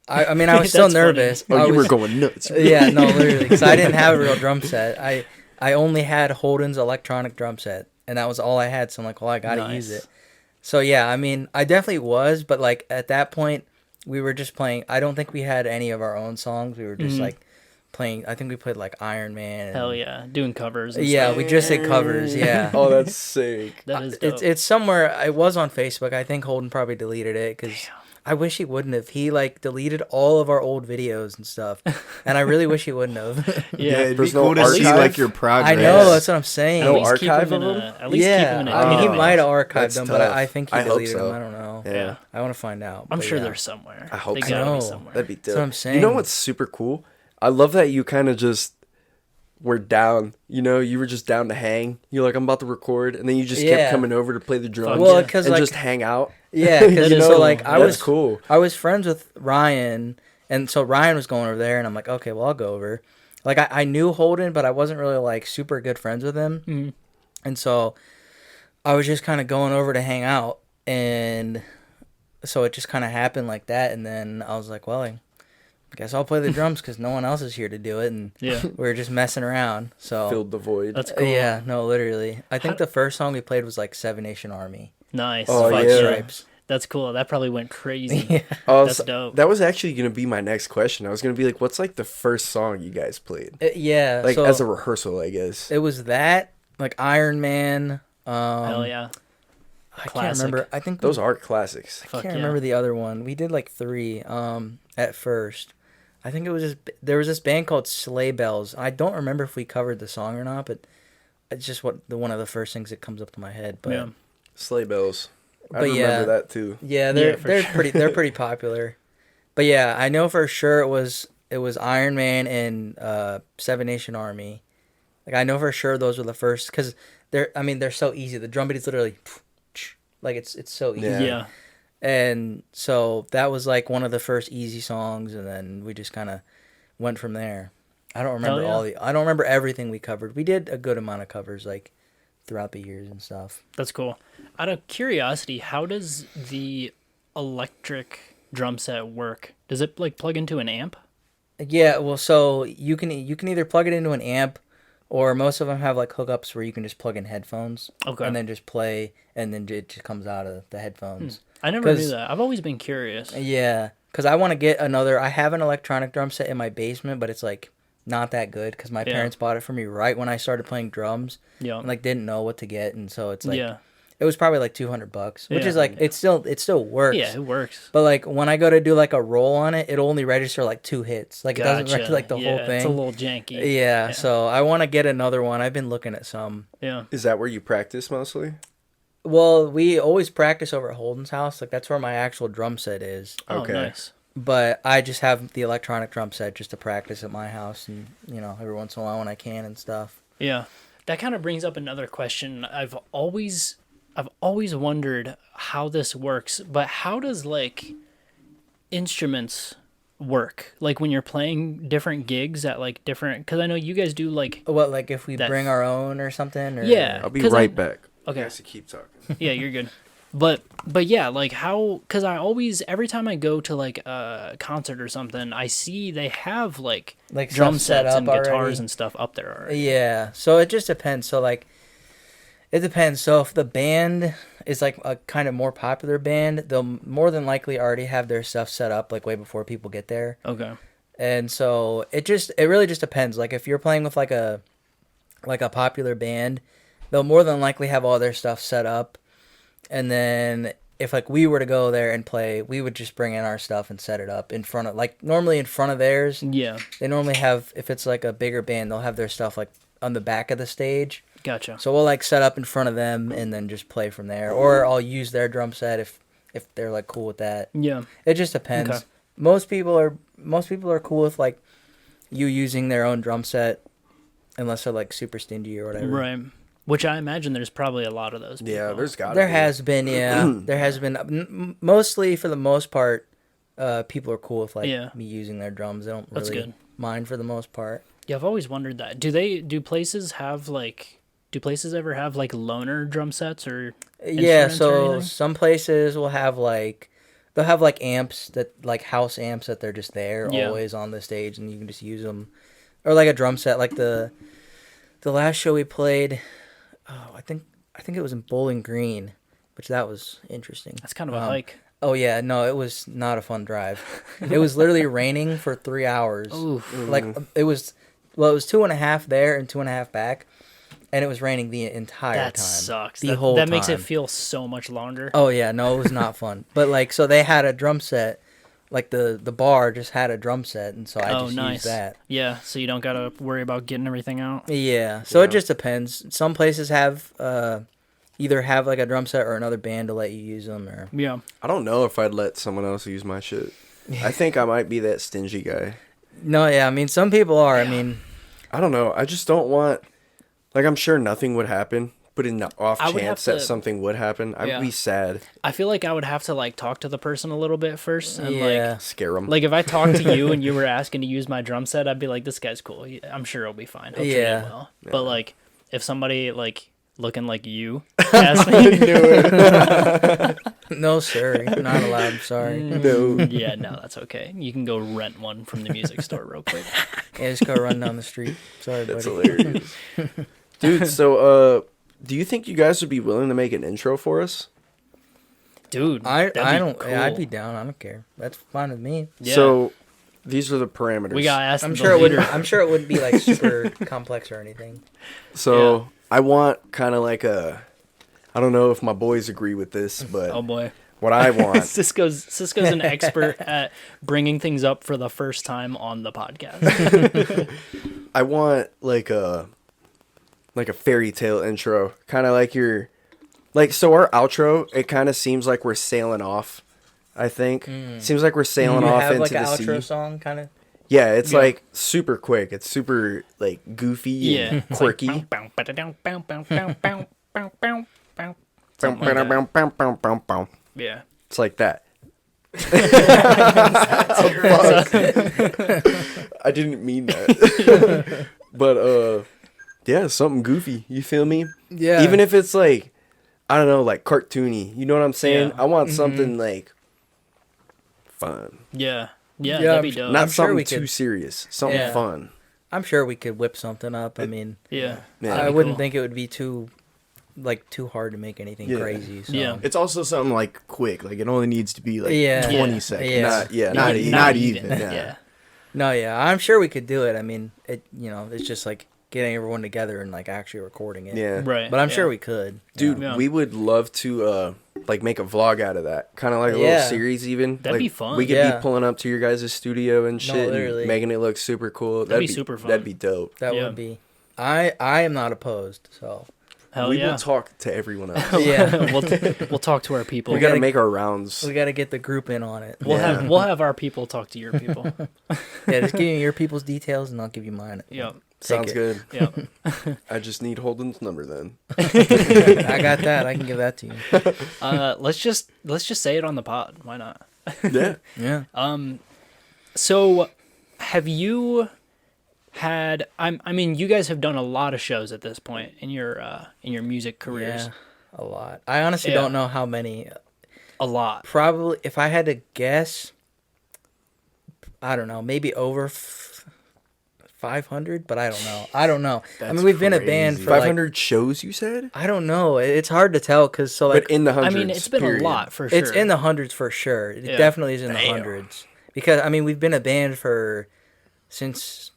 I mean, I was still That's funny. nervous. Oh, I you was, were going nuts. Yeah, no, literally. Because I didn't have a real drum set. I only had Holden's electronic drum set. And that was all I had. So I'm like, well, I got to use Nice. it. So, yeah, I mean, I definitely was. But, like, at that point, we were just playing. I don't think we had any of our own songs. We were just, like, playing. I think we played, like, Iron Man. And, Hell yeah. Doing covers and yeah, stuff. we just did covers. Yeah. Oh, that's sick. That is dope. It's somewhere. It was on Facebook. I think Holden probably deleted it because I wish he wouldn't have. He like deleted all of our old videos and stuff, and I really wish he wouldn't have. Yeah, yeah. it'd be There's no cool to see archive? like your progress. I know, that's what I'm saying. No At least keep archive them in of a, at least keep Yeah, them in a I mean, he database. might have archived That's them, but tough. I think he I hope deleted so. them. I don't know. Yeah. I want to find out. I'm but sure yeah. they're somewhere. I hope they so. gotta I be know. somewhere. That'd be dope. That's what I'm saying. You know what's super cool? I love that you kind of just were down. You know, you were just down to hang. You're like, I'm about to record, and then you just Yeah. kept coming over to play the drums. Well, yeah. because and like just hang out. yeah, because You know, so like I that's was cool. I was friends with Ryan, and so Ryan was going over there, and I'm like, okay, well I'll go over. Like I knew Holden, but I wasn't really like super good friends with him, Mhm. and so I was just kind of going over to hang out, and so it just kind of happened like that, and then I was like, well, I guess I'll play the drums because no one else is here to do it, and Yeah. we were just messing around. So Filled the void. That's cool. yeah, no, literally. I think How- the first song we played was like Seven Nation Army, Nice. Oh, Fuck yeah. Stripes. That's cool. That probably went crazy. Yeah. Oh, That's so- dope. That was actually gonna be my next question. I was gonna be like, what's like the first song you guys played? Yeah, Like so as a rehearsal, I guess. it was that like Iron Man. Hell yeah. I can't Classic. remember. I think Those are classics. I Fuck can't yeah. remember the other one. We did like 3 at first. I think it was just there was this band called Sleigh Bells. I don't remember if we covered the song or not, but it's just one of the first things that comes up to my head. But Yeah. Sleigh bells. I But remember yeah. that too. yeah, they're Yeah, for they're sure. pretty popular. But yeah, I know for sure it was Iron Man and Seven Nation Army. Like I know for sure those were the first because they're so easy. The drum beat is literally like it's so easy. Yeah. Yeah. And so that was like one of the first easy songs, and then we just kind of went from there. I don't remember Hell yeah. I don't remember everything we covered. We did a good amount of covers like throughout the years and stuff. That's cool. Out of curiosity, how does the electric drum set work? Does it like plug into an amp? Yeah, well, so you can either plug it into an amp, or most of them have like hookups where you can just plug in headphones, Okay. and then just play, and then it just comes out of the headphones. I never knew 'Cause- that. I've always been curious. Yeah, because I want to get another. I have an electronic drum set in my basement, but it's like not that good because my Yeah. parents bought it for me right when I started playing drums. Yeah. And like didn't know what to get, and so it's like yeah. it was probably like $200, which Yeah. is like it still works. Yeah, it works. But like when I go to do like a roll on it, it'll only register like 2 hits. Like it doesn't register like the yeah, whole thing. It's a little janky. Yeah, so I want to get another one. I've been looking at some. Yeah. Is that where you practice mostly? Well, we always practice over at Holden's house. Like that's where my actual drum set is. Oh, Okay. nice. But I just have the electronic drum set just to practice at my house, and every once in a while when I can and stuff. Yeah. That kind of brings up another question. I've always wondered how this works, but how does like instruments work? Like when you're playing different gigs at like different, because I know you guys do like, What, like if we That- bring our own or something? Or... Yeah. I'll be 'Cause right back. Okay. You guys can keep talking. Yeah, you're good. But yeah, like how, because I always, every time I go to like a concert or something, I see they have like drum stuff set sets up and guitars already. and stuff up there already. Yeah, so it just depends. So like, it depends. So if the band is like a kind of more popular band, they'll more than likely already have their stuff set up like way before people get there. Okay. And so it really just depends. Like if you're playing with like a popular band, they'll more than likely have all their stuff set up. And then if like we were to go there and play, we would just bring in our stuff and set it up in front of, like normally in front of theirs. Yeah. They normally have, if it's like a bigger band, they'll have their stuff like on the back of the stage. Gotcha. So we'll like set up in front of them and then just play from there. Or I'll use their drum set if they're like cool with that. Yeah. It just depends. Okay. Most people are cool with like you using their own drum set unless they're like super stingy or whatever. Right. Which I imagine there's probably a lot of those people. Yeah, there's got to There be. has been, yeah. There has been mostly for the most part people are cool with like Yeah. me using their drums. They don't That's really good. mind for the most part. Yeah, I've always wondered that. Do places ever have like loaner drum sets or Yeah, instruments or so anything? some places will have like they'll have like amps that like house amps that they're just there Yeah. always on the stage and you can just use them, or like a drum set like the last show we played. Oh, I think it was in Bowling Green, which that was interesting. That's kind of a hike. Oh yeah, no, it was not a fun drive. It was literally raining for 3 hours. Oof. Like it was 2.5 there and 2.5 back, and it was raining the entire That time. sucks. The whole that makes it time. feel so much longer. Oh yeah, no, it was not fun. But like, so they had a drum set, like the bar just had a drum set, and so I just used that. Yeah, so you don't gotta worry about getting everything out. Yeah, so Yeah. it just depends. Some places have either have like a drum set or another band to let you use them, or Yeah. I don't know if I'd let someone else use my shit. I think I might be that stingy guy. no, yeah. I mean, some people are. I mean, I don't know. I just don't want. Like, I'm sure nothing would happen, but in the off I would chance have that to- something would happen, I Yeah. would be sad. I feel like I would have to like talk to the person a little bit first and yeah. Scare them. like if I talked to you and you were asking to use my drum set, I'd be like, this guy's cool. I'm sure he'll be fine. He'll treat it Yeah. well. But like if somebody like looking like you asked me, No, sir, you're not allowed. I'm sorry. no. yeah, no, that's okay. You can go rent one from the music store real quick. Yeah, just go run down the street. Sorry, That's buddy. hilarious. Dude, so, do you think you guys would be willing to make an intro for us? Dude, I that'd be don't. Yeah, I'd cool. be down. I don't care. That's fine with me. Yeah. So, these are the parameters. We got asked I'm the sure it leader. wouldn't. I'm sure it wouldn't be like super complex or anything. So, I want kind of like a. I don't know if my boys agree with this, but Oh boy. what I want. Cisco's an expert at bringing things up for the first time on the podcast. I want like a fairy tale intro, kind of like your, like, so our outro, it kind of seems like we're sailing off. I think seems like we're sailing You off have into like an the outro sea. song, kind of. Yeah, it's Yeah. like super quick. It's super like goofy Yeah. and It's like, quirky. something like that. Yeah. It's like that. I didn't mean that. But yeah, something goofy. You feel me? Yeah. Even if it's like, I don't know, like cartoony. You know what I'm saying? Yeah. I want something like fun. Yeah. Yeah, That'd be dope. Not I'm sure something we too could- serious. Something Yeah. fun. I'm sure we could whip something up. I mean, Yeah. Yeah. That'd I be wouldn't cool. think it would be too hard to make anything Yeah. crazy. So. Yeah. It's also something like quick. Like it only needs to be like Yeah. 20 Yeah. seconds. Yeah. Not even. Yeah. No, yeah, I'm sure we could do it. I mean, it's just like getting everyone together and like actually recording it. Yeah. Right. But I'm yeah. sure we could. Dude, Yeah. we would love to like make a vlog out of that. Kind of like a little Yeah. series even. That'd like, be fun. We could Yeah. be pulling up to your guys' studio and shit literally. and making it look super cool. That'd be super fun. That'd be dope. That Yeah. would be. I am not opposed. So Hell we yeah. will talk to everyone else. yeah, we'll talk to our people. We gotta gotta- make our rounds. we got to get the group in on it. Yeah. We'll have our people talk to your people. Yeah, just give me your people's details and I'll give you mine. Yep. Sounds it. good. Yep. I just need Holden's number then. I got that. I can give that to you. Let's just say it on the pod. Why not? Yeah. Yeah. So, have you had? I mean, you guys have done a lot of shows at this point in your music careers. Yeah, a lot. I honestly Yeah. don't know how many. A lot. Probably, if I had to guess, I don't know, maybe over 500, but I don't know. I don't know. I That's mean, we've been a band crazy. for like, 500 shows, you said? I don't know. It's hard to tell because so like But in the I hundreds. mean, it's been period. a lot for sure. it's in the hundreds for sure. It Yeah. definitely is in the Damn. hundreds because I mean we've been a band since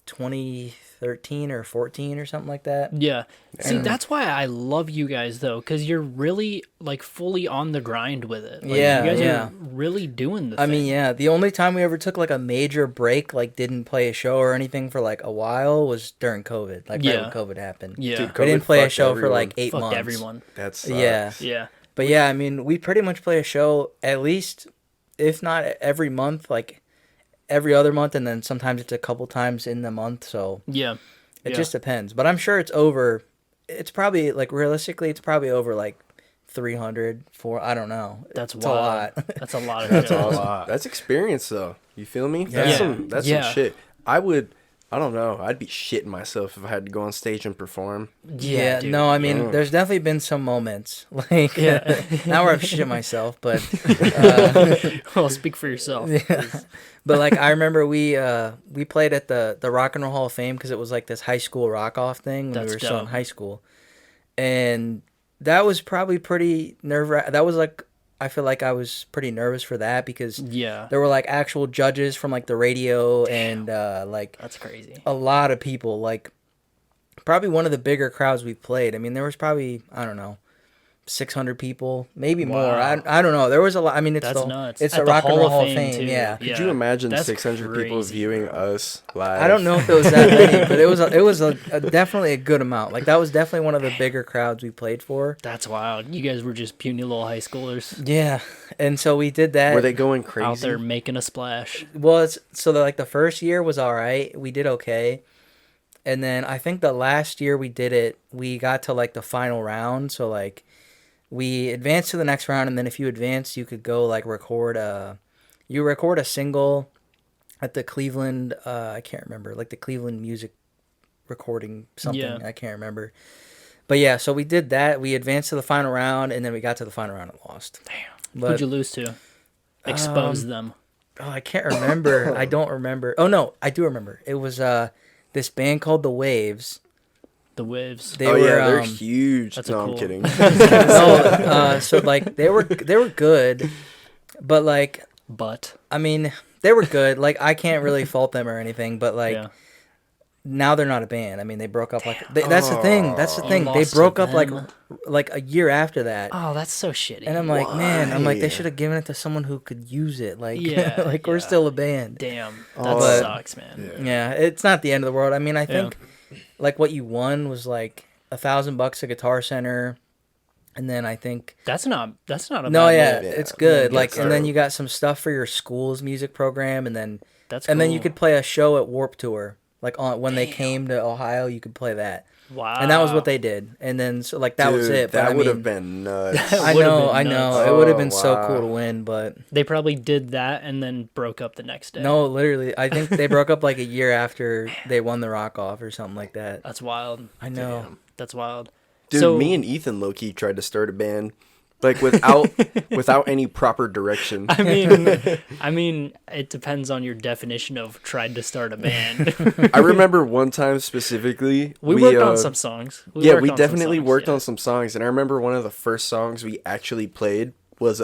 2013 or 14 or something like that. Yeah. See, And- that's why I love you guys though, because you're really like fully on the grind with it. Like, Yeah, you guys yeah. are really doing the I thing. mean, yeah, the only time we ever took like a major break, like didn't play a show or anything for like a while was during COVID. Like right Yeah. when COVID happened. Yeah. Dude, We didn't COVID play a fucked show for everyone. like 8 Fucked months. everyone. That sucks. Yeah. Yeah. But yeah, I mean, we pretty much play a show at least, if not every month, like every other month, and then sometimes it's a couple times in the month. So Yeah. it Yeah. just depends. But I'm sure it's over. It's probably like realistically, it's probably over like 300, I don't know. That's It's wild. a lot. That's a lot of That's shows. awesome. That's experience, though. You feel me? Yeah. That's some Yeah. shit. I don't know. I'd be shitting myself if I had to go on stage and perform. Yeah, dude. no, I mean, Yeah. there's definitely been some moments like Yeah. now where I've shit myself, but Well, speak for yourself. yeah. But like I remember we played at the Rock and Roll Hall of Fame because it was like this high school rock off thing when That's we were still in dope. high school, and that was probably pretty That was like I feel like I was pretty nervous for that because Yeah. there were like actual judges from like the radio and like That's crazy. a lot of people, like probably one of the bigger crowds we played. I mean, there was probably, I don't know, 600 people, maybe more. Wow. I don't know. There was a lot. I mean, it's That's the, nuts. It's At the the Rock and Hall Roll of Hall of Fame, Fame. too. Yeah. Yeah. Could you imagine That's 600 people crazy, viewing bro. us live? I don't know if it was that many, but it was a definitely a good amount. Like that was definitely one of the bigger crowds we played for. That's wild. You guys were just puny little high schoolers Yeah, and so we did that. Were they going crazy? out there making a splash. Well, like the first year was all right. We did okay. And then I think the last year we did it, we got to like the final round. So like we advanced to the next round, and then if you advanced, you could go like record a single at the Cleveland, I can't remember, like the Cleveland music recording something. Yeah. I can't remember. But yeah, so we did that. We advanced to the final round, and then we got to the final round and lost. Damn. But Who'd you lose to? Expose them. oh, I can't remember. I don't remember. Oh no, I do remember. It was this band called The Waves. The Waves. They oh were yeah, they're um, huge. that's No, a I'm cool- kidding. so like they were good, but like But I mean they were good. Like I can't really fault them or anything, but like yeah. now they're not a band. I mean they broke up that's the thing. That's the You thing. They lost to broke up them. like a year after that. Oh, that's so shitty. And I'm like, man, I'm like Why? they should have given it to someone who could use it. Like Yeah, like we're yeah. still a band. Damn. That But- sucks, man. Yeah, it's not the end of the world. I mean, I think like what you won was like $1,000 at Guitar Center, and then I think That's not a no, bad yeah, move. Yeah. it's good. Yeah, Like, it's and then dope. you got some stuff for your school's music program, and then That's cool. you could play a show at Warp Tour. Like on when they came to Ohio, you could play that, Wow. and that was what they did. And then so like that was Dude, it. But That I would mean, have been nuts. I would've know, been I know, nuts. it would have Oh, been so wow. cool to win, but They probably did that and then broke up the next day. no, literally, I think they broke up like a year after they won the Rock Off or something like that. That's wild. I know. Damn. That's wild. Dude, So- me and Ethan low-key tried to start a band, like without any proper direction. I mean, it depends on your definition of tried to start a band. I remember one time specifically. we worked on some songs. Yeah, worked we on some definitely songs, worked yeah. on some songs, and I remember one of the first songs we actually played was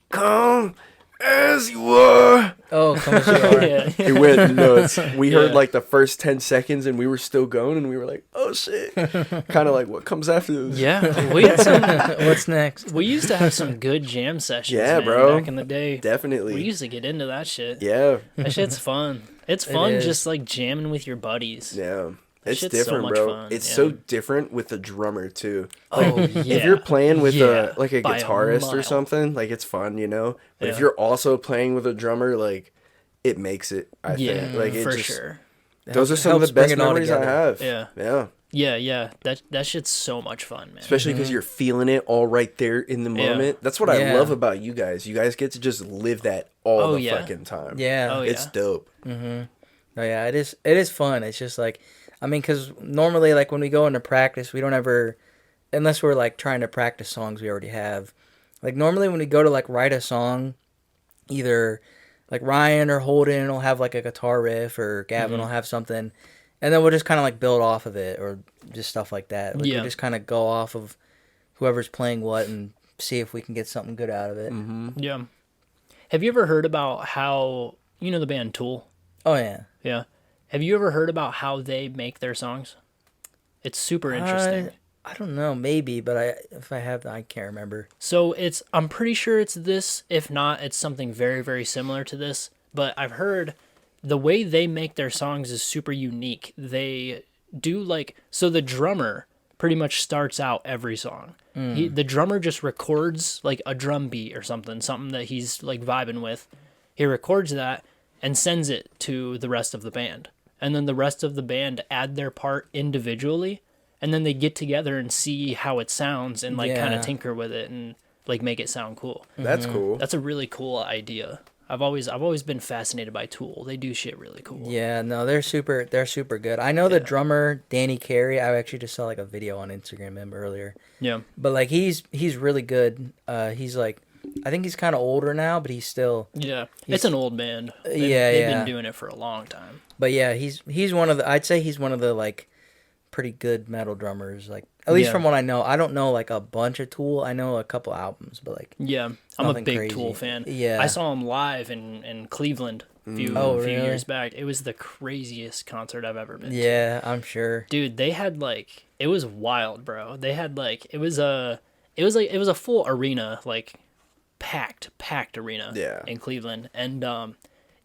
"Come as You Are." Oh, come as you are. Yeah. It went nuts. We heard Yeah. like the first 10 seconds, and we were still going, and we were like, "Oh shit!" Kind of like, what comes after this? Yeah, we had some. What's next? We used to have some good jam sessions. Yeah, man, bro. Back in the day, Definitely. we used to get into that shit. Yeah, That shit's fun. It's fun is. just like jamming with your buddies. yeah. That It's shit's so different, much bro. fun, It's yeah. so different with the drummer too. Oh, Like, yeah. if you're playing with Yeah, a by a guitarist or mile. something, like it's fun, you know. But if Yeah. you're also playing with a drummer, like it makes it. I Yeah, think, like it for just, sure. Those are some of Helps the best bring it all memories I together. have. Yeah. Yeah. Yeah. That shit's so much fun, man. Especially because you're feeling it all right there in the Yeah. moment. That's what I Yeah. love about you guys. You guys get to just live that all Oh, the yeah. fucking time. Yeah. Oh, It's yeah. dope. Oh yeah, it is. It is fun. It's just like, I mean, because normally, like when we go into practice, we don't ever, unless we're like trying to practice songs we already have. Like normally when we go to like write a song, either like Ryan or Holden will have like a guitar riff, or Gavin will have something, and then we'll just kind of like build off of it, or just stuff like that. Like Yeah. we just kind of go off of whoever's playing what and see if we can get something good out of it. Yeah. Have you ever heard about how, you know the band Tool? Oh yeah. Yeah. Have you ever heard about how they make their songs? It's super interesting. I don't know, maybe, but if I have, I can't remember. So I'm pretty sure it's this. If not, it's something very, very similar to this. But I've heard the way they make their songs is super unique. They do so the drummer pretty much starts out every song. The drummer just records like a drum beat or something that he's like vibing with. He records that and sends it to the rest of the band. And then the rest of the band add their part individually. And then they get together and see how it sounds and like kind Yeah. of tinker with it and like make it sound cool. That's cool. That's a really cool idea. I've always been fascinated by Tool. They do shit really cool. Yeah, no, they're super good. I know the drummer Danny Carey. I actually just saw like a video on Instagram of him earlier. Yeah. But like he's really good. He's like, I think he's kind of older now, but he's still. Yeah. It's an old band. They've yeah. been doing it for a long time. But yeah, he's one of the. I'd say he's one of the like pretty good metal drummers. Like at least Yeah. from what I know. I don't know like a bunch of Tool. I know a couple albums, but like Yeah. I'm a Nothing big crazy. Tool fan. Yeah. I saw him live in Cleveland a few really? years back. It was the craziest concert I've ever been to. yeah, I'm sure. Dude, they had like it was wild, bro. They had like it was a full arena, like packed arena Yeah. in Cleveland. And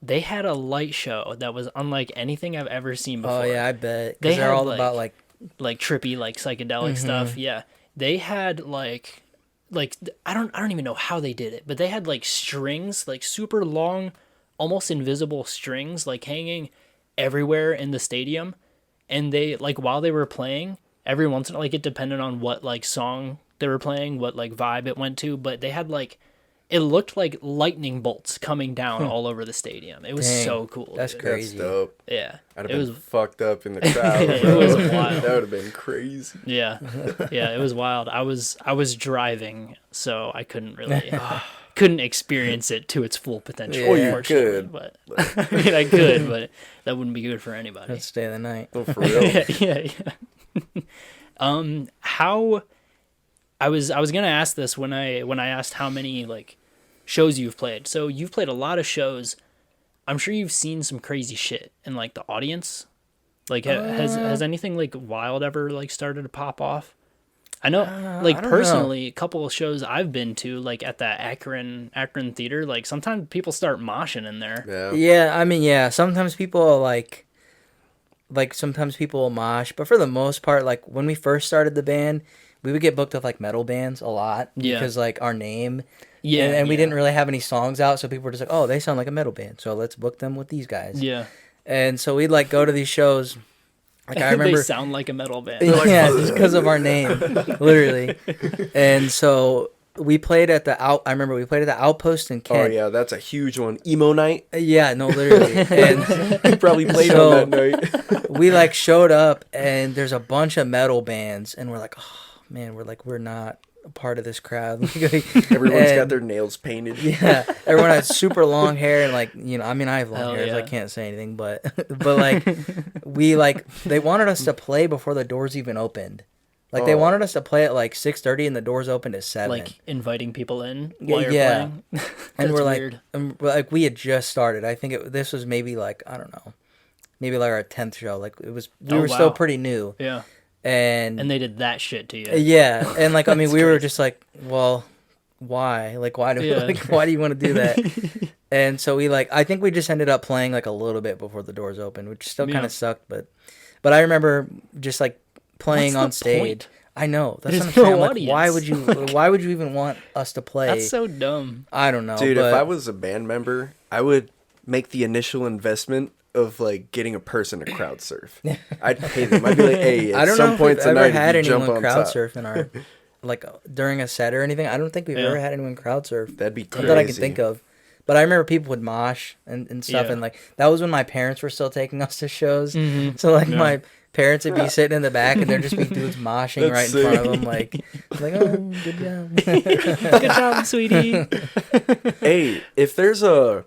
they had a light show that was unlike anything I've ever seen before. Oh yeah, I bet. They Because they're had, all like- about like Like trippy, like psychedelic stuff. Yeah. They had like I don't even know how they did it, but they had like strings, like super long, almost invisible strings, like hanging everywhere in the stadium. And they like while they were playing, every once in a while, like it depended on what like song they were playing, what like vibe it went to, but they had like it looked like lightning bolts coming down all over the stadium. It was Dang, so cool. that's dude. crazy. That's dope. Yeah. I'd It have was been fucked up in the crowd. It bro. was wild. That would have been crazy. Yeah. Yeah, it was wild. I was driving, so I couldn't experience it to its full potential. Well, you unfortunately, could. but I mean I could, but that wouldn't be good for anybody. let's stay the night. Oh, for real. yeah. How I was gonna ask this when I asked how many like shows you've played. So you've played a lot of shows. I'm sure you've seen some crazy shit in like the audience. Like has anything like wild ever like started to pop off? I know, like I don't personally, a couple of shows I've been to, like at that Akron Theater, like sometimes people start moshing in there. Yeah. Yeah, I mean, yeah. Sometimes people like sometimes people will mosh, but for the most part, like when we first started the band, we would get booked with like metal bands a lot Yeah. because like our name. Yeah, and we yeah. didn't really have any songs out, so people were just like, "Oh, they sound like a metal band, so let's book them with these guys." Yeah, And so we'd like go to these shows. Like I they remember, sound like a metal band. yeah, just because of our name, literally. And so we played at the I remember we played at the Outpost in Oh Kent. yeah, that's a huge one. Emo night. Yeah, no, literally. And You probably played So- on that night. we like showed up, and there's a bunch of metal bands, and we're like, oh man, we're not a part of this crowd. Everyone's got And- their nails painted. Yeah, everyone had super long hair, and like I mean, I have long Hell hair, so I yeah. can't say anything, but like they wanted us to play before the doors even opened. Like they Oh. wanted us to play at like 6:30, and the doors opened at 7. Like inviting people in Yeah, while you're yeah. playing. and That's we're like, weird. we had just started. I think this was maybe like I don't know, maybe like our 10th show. Like we Oh, were still wow. pretty new, Yeah, and and they did that shit to you. yeah, and like I mean, That's we were crazy. just like, well, why? Like why do Yeah. why do you want to do that? And so we like I think we just ended up playing like a little bit before the doors opened, which still kind Yeah. of sucked, but I remember just like playing What's on the stage. point? I know that's There's what I'm saying. no I'm like, audience. why would you even want us to play? That's so dumb. I don't know, Dude, but if I was a band member, I would make the initial investment of like getting a person to crowd surf. I'd pay them. I'd be like, hey, at I don't some know if point we've ever tonight, had if you jump anyone on crowd top, surf in our like during a set or anything. I don't think we've Yeah. ever had anyone crowd surf. that'd be Not crazy. that I can think of. But I remember people would mosh and stuff, Yeah. and like that was when my parents were still taking us to shows. Mhm. So like Yeah. my parents would be sitting in the back, and there'd just be dudes moshing right That's in front of sick. them, like oh, good job. Good job, sweetie. Hey, if there's a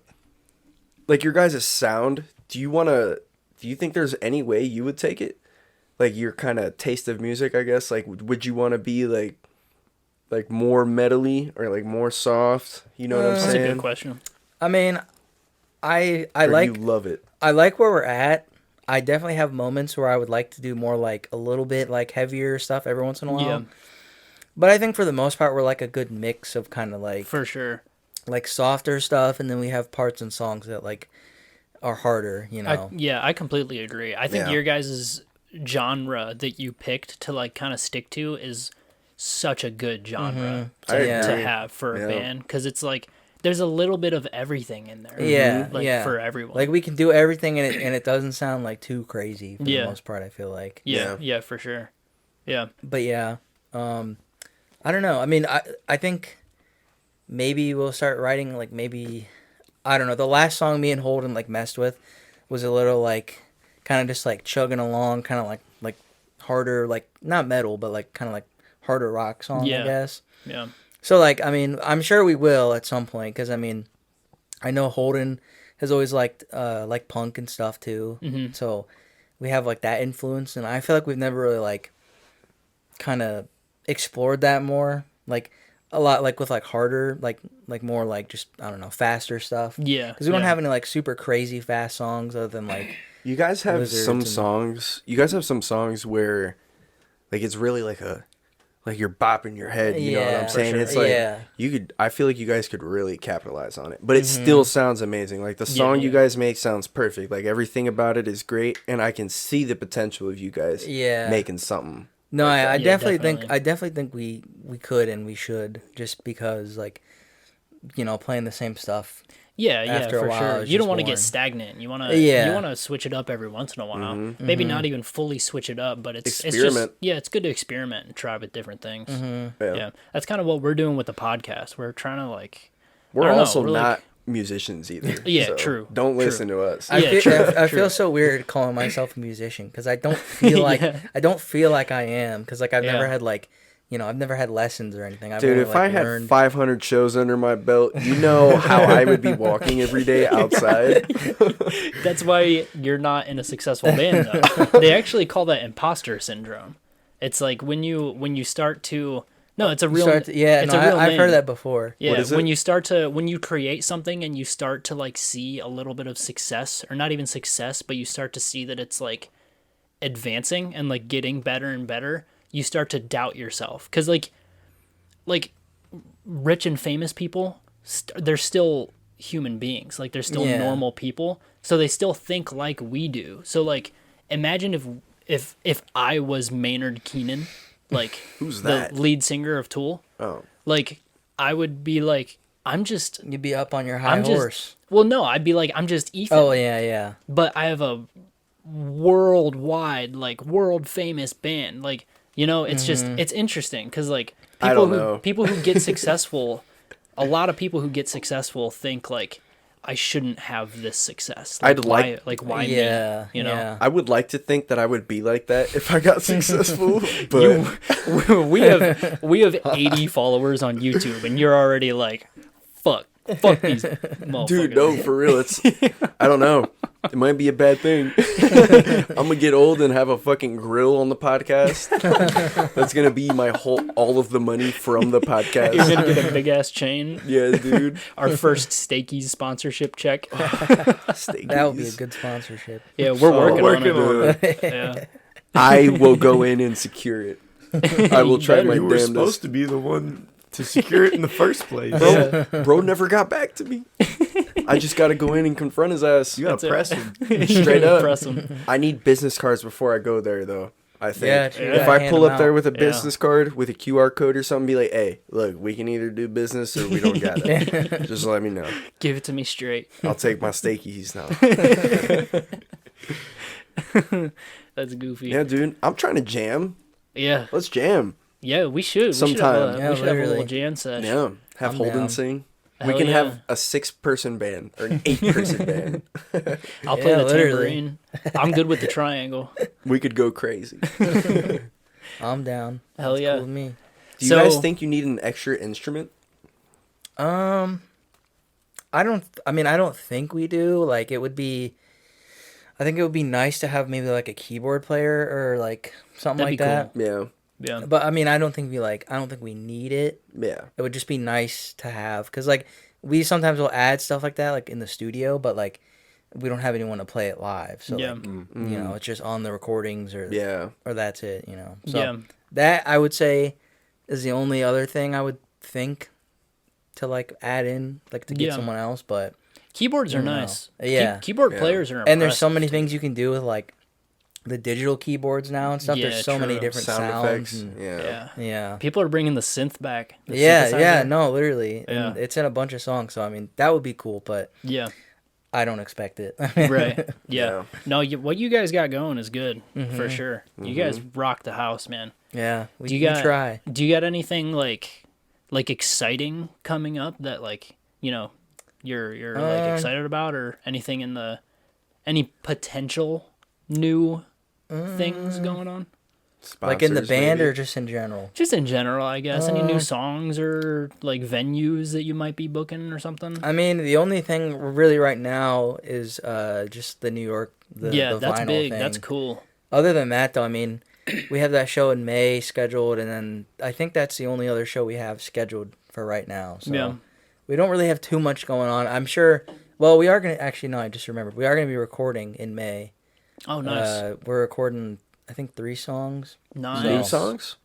like your guys' sound, do you think there's any way you would take it? Like your kind of taste of music, I guess. Like, would you want to be like more metally or like more soft? You know what I'm That's a saying? good question. I mean, I Or like you love it. I like where we're at. I definitely have moments where I would like to do more like a little bit like heavier stuff every once in a while. Yeah, But I think for the most part we're like a good mix of kind of like for sure. like softer stuff, and then we have parts and songs that like are harder, you know. I completely agree. I think Yeah. your guys' genre that you picked to like kind of stick to is such a good genre I Yeah. to agree. have for a Yeah. band, because it's like there's a little bit of everything in there. Yeah, like yeah. for everyone. Like we can do everything, and it doesn't sound like too crazy for Yeah. the most part. I feel like, yeah, for sure. Yeah, but yeah, I don't know. I mean, I think maybe we'll start writing like maybe I don't know. The last song me and Holden like messed with was a little like kind of just like chugging along, kind of like harder, like not metal, but like kind of like harder rock song, Yeah. I guess. yeah, So like, I mean, I'm sure we will at some point, because I mean, I know Holden has always liked like punk and stuff too. Mhm. So we have like that influence, and I feel like we've never really like kind of explored that more, like a lot like with like harder, like more like just I don't know, faster stuff. yeah. Because we don't yeah. have any like super crazy fast songs other than like You guys have Lizards some and- songs. You guys have some songs where, like, it's really like you're bopping your head. You know what Yeah, I'm for saying? sure. It's like Yeah. you could. I feel like you guys could really capitalize on it, but it still sounds amazing. Like the song you yeah. guys make sounds perfect. Like everything about it is great, and I can see the potential of you guys Yeah. making something. No, I Yeah, definitely think definitely. I definitely think we could and we should, just because like, you know, playing the same stuff. Yeah, yeah, after a for while, sure. it's You don't just want to get boring. stagnant. You want to Yeah. you want to switch it up every once in a while. Maybe not even fully switch it up, but it's just Experiment. it's good to experiment and try with different things. Yeah. Yeah, that's kind of what we're doing with the podcast. We're trying to like I We're don't know, also we're, like- not musicians either. Yeah, so true, Don't true. listen to us. I, Yeah, feel, true, I true. feel so weird calling myself a musician, because I don't feel like Yeah. I don't feel like I am, because like I've never Yeah. had like, you know, I've never had lessons or anything. I've Dude, only, if like, I had learned... 500 shows under my belt, you know how I would be walking every day outside. That's why you're not in a successful band though. They actually call that imposter syndrome. It's like when you start to no, it's a real yeah, it's no, a real I've name. heard that before. Yeah, What is when it? when you create something and you start to like see a little bit of success, or not even success, but you start to see that it's like advancing and like getting better and better, you start to doubt yourself. Cuz like rich and famous people, they're still human beings. Like they're still Yeah. normal people, so they still think like we do. So like imagine if I was Maynard Keenan, like Who's the that? lead singer of Tool, Oh. like I would be like, I'm just You'd be up on your high I'm just horse. well no, I'd be like, I'm just Ethan. Oh yeah, yeah. But I have a worldwide, like world famous band. Like, you know, it's just it's interesting because like I people don't who know. people who get successful, a lot of people who get successful think like I shouldn't have this success. I'd why, why Yeah, me? You know, yeah. I would like to think that I would be like that if I got successful, but we have 80 followers on YouTube, and you're already like, fuck these motherfuckers. dude, no, for real, it's I don't know. It might be a bad thing. I'm gonna get old and have a fucking grill on the podcast. That's gonna be all of the money from the You're podcast. gonna get a big ass chain. Yeah, dude. Our first Steakies sponsorship check. That would be a good sponsorship. Yeah, we're working, working on on it. Yeah. I will go in and secure it. I will try better. my You were damnedest. supposed to be the one to secure it in the first place. Bro never got back to me. I just gotta go in and confront his ass. You gotta That's it. press him. Straight up. Press 'em. I need business cards before I go there, though. I think. Yeah, true. If Yeah, I hand pull them up there out. with a Yeah. business card with a QR code or something, be like, hey, look, we can either do business or we don't got it. Just let me know. Give it to me straight. I'll take my steakies now. That's goofy. Yeah, dude. I'm trying to jam. Yeah. Let's jam. Yeah, we should. Sometime. Yeah, We should have a little literally. jam sesh. Yeah. Have I'm Holden down. sing. Hell We can yeah. have a 6-person band or an 8-person band. I'll play Yeah, the literally. tambourine. I'm good with the triangle. We could go crazy. I'm down. Hell That's yeah. Cool with me. Do you So- guys think you need an extra instrument? I don't. I mean, I don't think we do. Like, it would be. I think it would be nice to have maybe like a keyboard player or like something That'd like be that. Yeah. Yeah. But I mean, I don't think we need it. Yeah. It would just be nice to have because like we sometimes will add stuff like that like in the studio, but like we don't have anyone to play it live. So Yeah. like you know, it's just on the recordings or Yeah. or that's it. You know. So Yeah. that I would say is the only other thing I would think to like add in like to get Yeah. someone else, but. Keyboards are I don't know. nice. Yeah. Keyboard Yeah. players are And there's so impressive, many dude. things you can do with like the digital keyboards now and stuff. Yeah, There's so many true. different Sound sounds. effects. And, Yeah. Yeah. yeah. People are bringing the synth back. The Yeah, yeah, synthesizer. no, literally. Yeah. And it's in a bunch of songs, so I mean that would be cool, but Yeah. I don't expect it. Right. Yeah. Yeah. No, what you guys got going is good Mm-hmm. for sure. You guys rock the house, man. Yeah. We, Do you we got try. Do you got anything like exciting coming up that like, you know, you're like excited about, or anything in any potential new things going on? Like in the Sponsors, band maybe? or just in general? Just in general, I guess. Any new songs or like venues that you might be booking or something? I mean, the only thing really right now is just the New York the That's vinyl big. thing. That's cool. Other than that, though, I mean, we have that show in May scheduled, and then I think that's the only other show we have scheduled for right now. So Yeah. we don't really have too much going on. I'm sure. Well, we are gonna actually. No, I just remembered. We are gonna be recording in May. Oh, nice. We're recording, I think, 3 songs. Nice. New songs?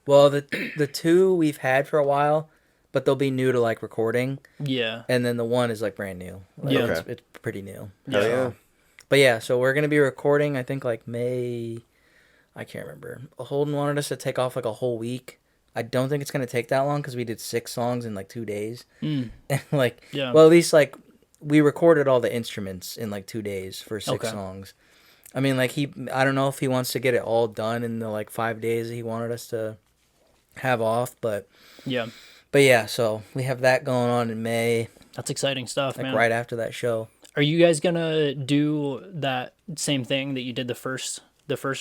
Well, the 2 we've had for a while, but they'll be new to like recording, Yeah. and then the 1 is like brand new. Like, Yeah. it's pretty new. Hell yeah. But yeah, so we're gonna be recording. I think like May. I can't remember. Holden wanted us to take off like a whole week. I don't think it's gonna take that long because we did 6 songs in like 2 days. Mm. And like, Yeah. well, at least like we recorded all the instruments in like 2 days for 6 Okay. songs. I mean, like I don't know if he wants to get it all done in the like 5 days that he wanted us to have off, but Yeah. yeah. So we have that going on in May, That's exciting stuff, like man. right after that show. Are you guys gonna do that same thing that you did the first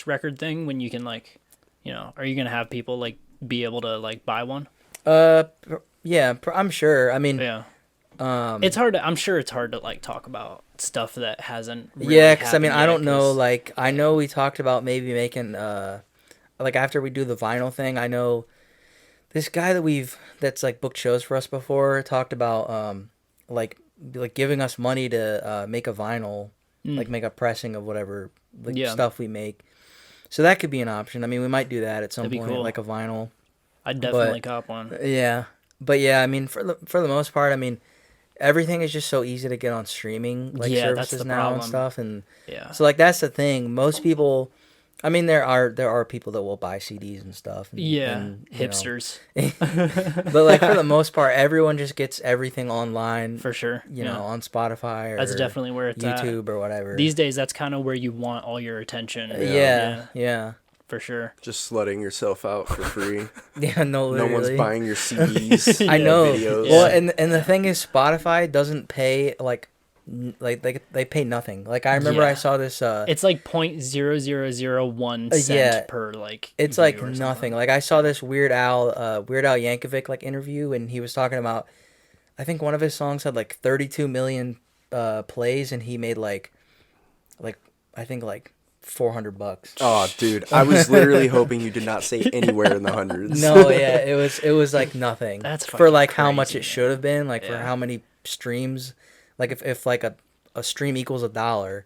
record thing, when you can like, you know, are you gonna have people like be able to like buy one? Yeah, I'm sure. I mean, Yeah. It's hard to, I'm sure it's hard to like talk about stuff that hasn't really yeah, because I mean, happened I yet, don't know. 'cause- Like, I know we talked about maybe making, like after we do the vinyl thing. I know this guy that's like booked shows for us before talked about, like giving us money to make a vinyl, like make a pressing of whatever like Yeah. stuff we make. So that could be an option. I mean, we might do that at some That'd be point, cool. like a vinyl. I'd definitely cop one. Yeah, but yeah, I mean, for the most part, I mean, everything is just so easy to get on streaming like Yeah, that's services the now and problem. stuff, and Yeah. so like that's the thing. Most people, I mean, there are people that will buy CDs and stuff. And, Yeah. and, you know, Hipsters. but like for the most part, everyone just gets everything online. For sure. You Yeah. know, on Spotify or That's definitely where it's at. YouTube or whatever. These days, that's kind of where you want all your attention. Yeah. For sure. Just slutting yourself out for free. Yeah, no, No literally. one's buying your CDs. I know. Videos. Well, and the thing is, Spotify doesn't pay like they pay nothing. Like I remember Yeah. I saw this. It's like 0.0001 yeah. per like. It's view like or something. nothing. Like I saw this Weird Al Yankovic like interview, and he was talking about, I think one of his songs had like 32 million plays, and he made like I think like $400. Oh, dude. I was literally hoping you did not say anywhere in the hundreds. No, yeah, it was like nothing. That's for fucking like how much crazy, it should have been, like for Yeah. how many streams. Like if like a stream equals $1,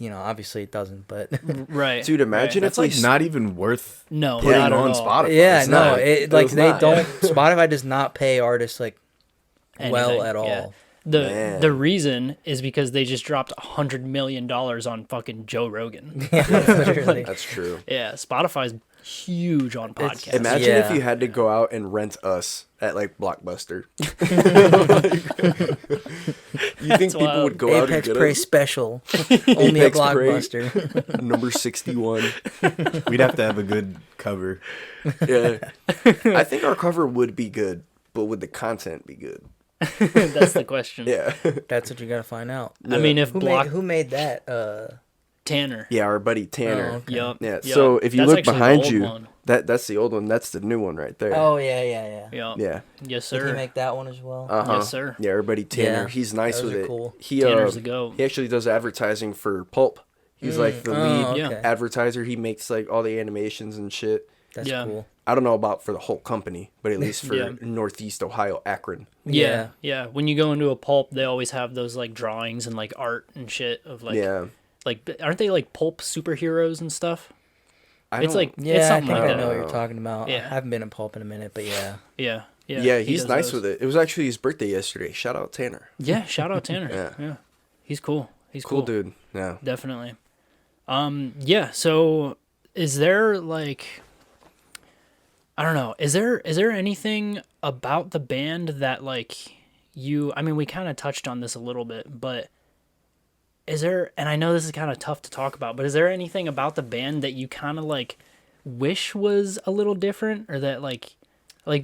you know, obviously it doesn't, but Right. Dude, imagine right. if That's like not even worth No, putting not at on all. Spotify. yeah, It's no, not. it like It's they not. don't. Spotify does not pay artists like well Anything, at all. yeah. Man. The reason is because they just dropped $100 million on fucking Joe Rogan. Yeah, literally. That's true. Yeah, Spotify's huge on podcasts. Imagine if Yeah. you had to go out and rent us at like Blockbuster. You think people wild. would go out and Apex get Prey us? special. Only a Apex Prey. Blockbuster. Number 61. We'd have to have a good cover. Yeah. I think our cover would be good, but would the content be good? That's the question. Yeah. That's what you gotta find out. I mean, if Who made that? Tanner. Yeah, our buddy Tanner. Oh, okay. Yup. Yeah. yup. So if you That's look actually the behind old you, one. that's the old one. That's the new one right there. Oh yeah. Yup. Yeah. Yes, Did he sir. make that one as well? Uh-huh. Yes, sir. Yeah, our buddy Tanner. Yeah, He's nice those with are it. cool. He Tanner's the goat. he actually does advertising for Pulp. He's like the lead okay. advertiser. He makes like all the animations and shit. That's Yeah. cool. I don't know about for the whole company, but at least for Yeah. Northeast Ohio, Akron. Yeah, yeah. When you go into a pulp, they always have those like drawings and like art and shit of like, Yeah. like aren't they like pulp superheroes and stuff? It's like Yeah, it's I something think like I know that. what you're talking about. Yeah. I haven't been in Pulp in a minute, but yeah. Yeah, yeah. yeah, he he's does nice those. with it. It was actually his birthday yesterday. Shout out Tanner. Yeah, shout out Tanner. Yeah. Yeah, he's cool. He's Cool cool, dude. Yeah. Definitely. Yeah. So, is there like, I don't know. Is there anything about the band that like you? I mean, we kind of touched on this a little bit, but is there? And I know this is kind of tough to talk about, but is there anything about the band that you kind of like wish was a little different, or that like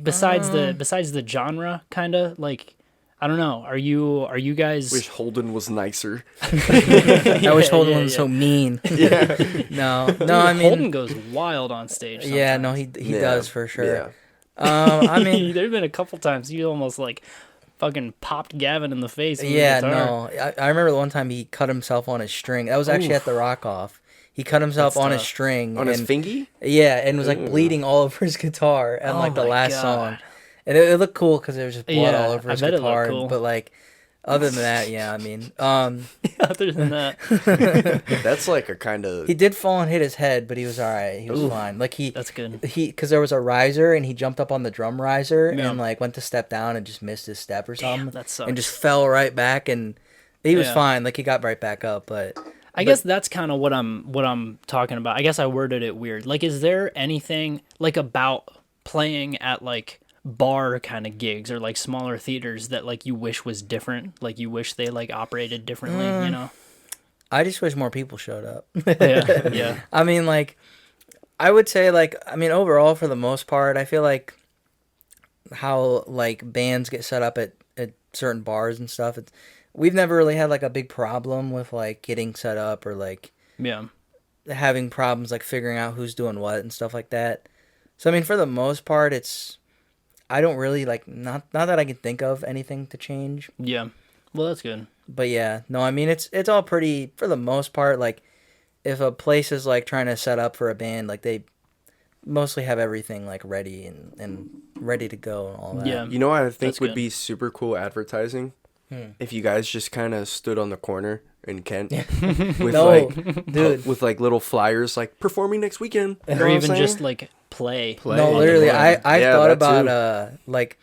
besides the genre, kind of like? I don't know. Are you guys? Wish Holden was nicer. I wish Holden yeah, was yeah. so mean. Yeah. No, Dude, I mean, Holden goes wild on stage. yeah, no, sometimes. he does for sure. Yeah. I mean, There's been a couple times you almost like fucking popped Gavin in the face. With yeah, the guitar. no. I remember the one time he cut himself on his string. That was actually at the Rock Off. He cut himself That's on his tough. string. On his and- fingy? Yeah, and was like bleeding all over his guitar and Oh like the my last God. song. And it looked cool because there was just blood Yeah, all over I his bet it looked guitar. cool. But like, other than that, yeah, I mean, Other than that, That's like a kind of. he did fall and hit his head, but he was all right. He was fine. Like that's good. because there was a riser and he jumped up on the drum riser Yeah. and like went to step down and just missed his step or Damn, something. that sucks. And just fell right back and he was Yeah. fine. Like he got right back up, but I guess that's kind of what I'm talking about. I guess I worded it weird. Like, is there anything like about playing at like bar kind of gigs or like smaller theaters that like you wish was different? Like you wish they like operated differently, you know? I just wish more people showed up. Yeah, yeah. I mean, like, I would say, like, I mean, overall, for the most part, I feel like how, like, bands get set up at certain bars and stuff, we've never really had, like, a big problem with, like, getting set up or, like, Yeah. having problems, like, figuring out who's doing what and stuff like that. So, I mean, for the most part, I don't really, like, not that I can think of anything to change. Yeah. Well, that's good. But yeah, no, I mean it's all pretty for the most part. Like if a place is like trying to set up for a band, like they mostly have everything like ready and ready to go and all that. Yeah. You know what I think That's would good. be super cool advertising? If you guys just kind of stood on the corner in Kent with No, like dude. with like little flyers like performing next weekend. You know Or what I'm even saying? just like play. No, on the literally, corner. I've Yeah, thought that about too. like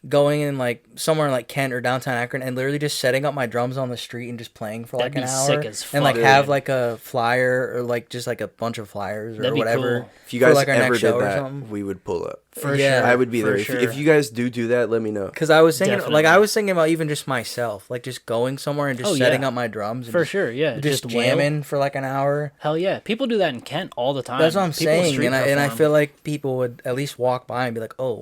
going in like somewhere in like Kent or downtown Akron and literally just setting up my drums on the street and just playing for like That'd an be hour sick as and like fuck, have dude. like a flyer or like just like a bunch of flyers or That'd be whatever. cool. If you for, guys like, our ever next did show or that, something. we would pull up. For Yeah. sure. I would be For there. sure. If you guys do that, let me know. Because I was thinking, Definitely. like, I was thinking about even just myself, like, just going somewhere and just Oh, setting yeah. up my drums. And For sure, yeah. Just wail. jamming for like an hour. Hell yeah. People do that in Kent all the time. That's what I'm People saying, street and I perform. feel like people would at least walk by and be like, "Oh,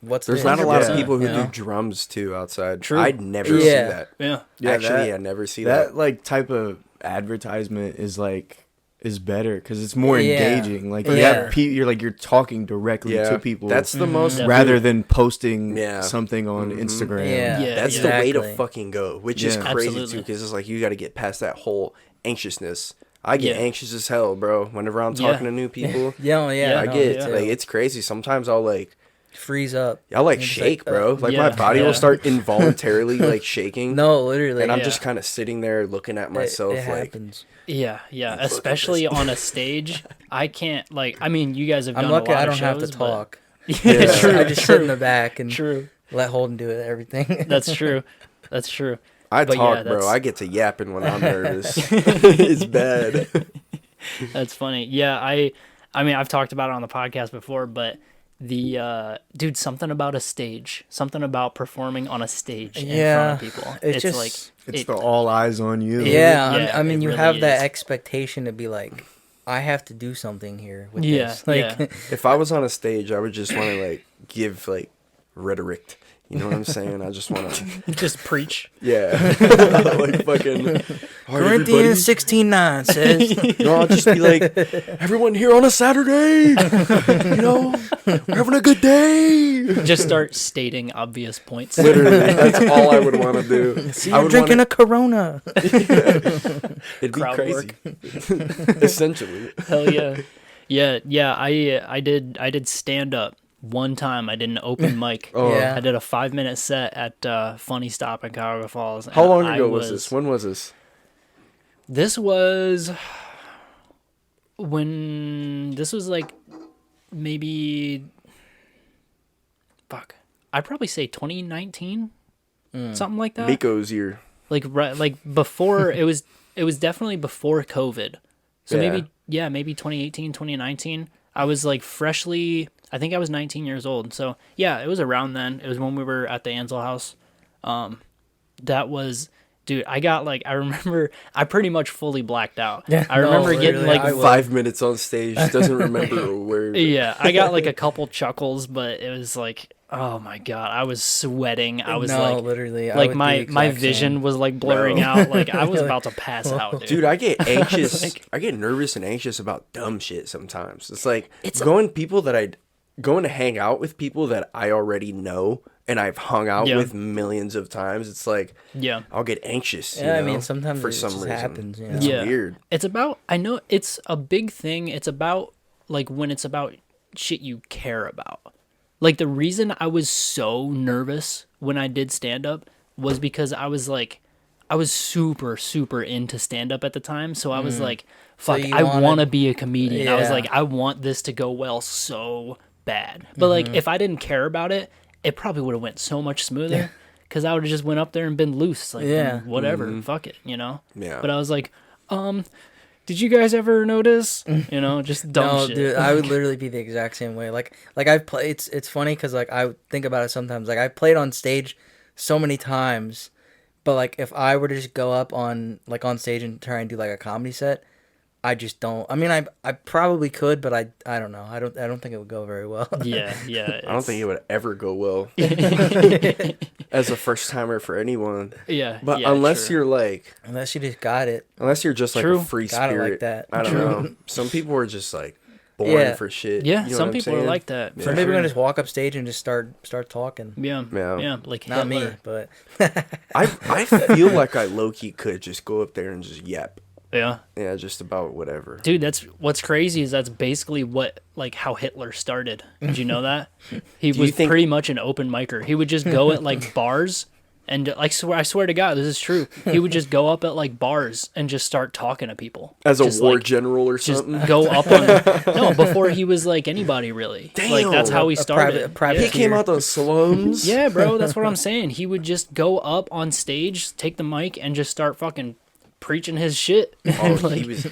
what's There's this?" not a lot of 100%, people who you know? do drums too outside. True. I'd never see Yeah. that. Yeah. Yeah, Actually, that- I never see that that. like type of advertisement is better because it's more Yeah. engaging. Like you Yeah. have you're talking directly Yeah, to people. that's the most. Definitely. rather than posting Yeah. something on Instagram. Yeah. Yeah. That's the way to exactly. fucking go, which is Yeah. crazy Absolutely. too, because it's like you got to get past that whole anxiousness. I get Yeah. anxious as hell, bro. Whenever I'm Yeah. talking to new people, Yeah, Yeah, I no, get me yeah. like too. it's crazy. Sometimes I'll like freeze up. shake, just like, bro. Like Yeah, my body yeah. will start involuntarily like shaking. No, literally. And I'm Yeah. just kind of sitting there looking at it, myself it like, happens. Yeah, yeah. Look at Especially this. on a stage. I can't like I mean you guys have done I'm lucky a lot I don't of have to shows, but- talk. Yeah, true. I just sit in the back and True. let Holden do everything. That's true. That's true. I But talk, yeah, bro. that's- I get to yapping when I'm nervous. It's bad. That's funny. Yeah, I mean, I've talked about it on the podcast before, but the dude, something about a stage, something about performing on a stage in front of people. it's It's just- like It's it- the all eyes on you. Yeah, Yeah, I mean, it you really have that is. expectation to be like, I have to do something here with Yeah, this. Like, yeah. If I was on a stage, I would just want to like give like rhetoric. You know what I'm saying? I just want to, just preach. yeah, like fucking. "All right, everybody." Corinthians 16:9 says, No, I'll just be like, everyone here on a Saturday, you know, we're having a good day. Just start stating obvious points. Literally, that's all I would want to do. see, I you're would drinking wanna, a Corona. it'd be crowd crazy. work. Essentially, Hell yeah. Yeah. I did stand up one time. I did an open mic. Oh. Yeah. I did a 5-minute set at Funny Stop in Cuyahoga Falls. How and long I ago was this? When was this? This was when this was like maybe fuck. I'd probably say 2019, something like that. Miko's year. Like right, like before it was definitely before COVID. So Yeah. maybe 2018, 2019. I was like freshly, I think I was 19 years old. So yeah, it was around then. It was when we were at the Ansel house. That was, dude, I remember I pretty much fully blacked out. Yeah, I remember no, getting really, like I will. 5 minutes on stage, doesn't remember a word. yeah, I got like a couple chuckles, but it was like, oh my God, I was sweating. I was no, like, literally, I like would do my the my exact vision same. was like blurring Bro. out. Like I was about to pass out, dude. Dude, I get anxious. Like- I get nervous and anxious about dumb shit sometimes. It's like It's going to hang out with people that I already know and I've hung out Yeah. with millions of times. It's like Yeah. I'll get anxious. Yeah, I you know, mean, sometimes for it some just reason. happens, you know? It's Yeah. weird. It's about, I know it's a big thing. It's about like when it's about shit you care about. Like the reason I was so nervous when I did stand up was because I was super, super into stand up at the time. So I was like, fuck, you I wanted- want to be a comedian. I was Yeah. like, I want this to go well so bad. But like, if I didn't care about it, it probably would have went so much smoother. Because I would have just went up there and been loose. Like, Yeah. whatever, fuck it, you know? Yeah. But I was like, did you guys ever notice? You know, just dumb No, shit. dude, I would literally be the exact same way. Like I've played. It's funny because like I think about it sometimes. Like I played on stage so many times, but like if I were to just go up on stage and try and do like a comedy set, I just don't. I mean, I probably could, but I don't know. I don't think it would go very well. Yeah. I don't think it would ever go well as a first timer for anyone. Yeah. But yeah, unless true. you're like, Unless you just got it. unless you're just like True. a free Got it like spirit. that. I don't True. know. Some people are just like born Yeah. for shit. Yeah, You know some what I'm people are saying? like that. Yeah. for Some people are sure. gonna just walk up stage and just start talking. Yeah. Yeah. Yeah. Like Not me, Hitler. but I feel like I low key could just go up there and just yap. Yeah. Yeah, just about whatever. Dude, that's what's crazy is that's basically what like how Hitler started. Did you know that? He Do you was think- pretty much an open micer. He would just go at like bars and like I swear to God, this is true. He would just go up at like bars and just start talking to people. As a Just, war like, general or just something. go up on no, before he was like anybody really. Like that's how he A started. private He came tier. out the slums. Yeah, bro, that's what I'm saying. He would just go up on stage, take the mic, and just start fucking preaching his shit. Oh, Like, he was.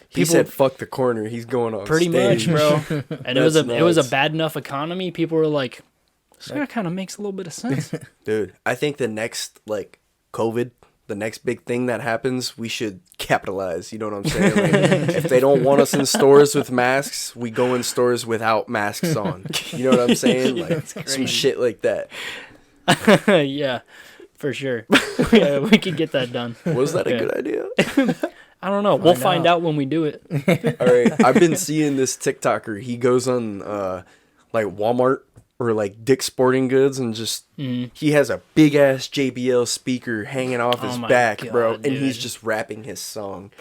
He people- said, "Fuck the corner." He's going on pretty stage. much, bro. And it was That's a nuts. bad enough economy. People were like, "This guy kind of makes a little bit of sense." Dude, I think the next like COVID, the next big thing that happens, we should capitalize. You know what I'm saying? Like, if they don't want us in stores with masks, we go in stores without masks on. You know what I'm saying? Like some shit like that. Yeah, for sure. Yeah, we could get that done. Was that a Yeah. good idea? I don't know. We'll find out. out when we do it. All right, I've been seeing this TikToker. He goes on like Walmart or like Dick's Sporting Goods and just he has a big ass JBL speaker hanging off his Oh my back, bro, God, and he's dude. just rapping his song.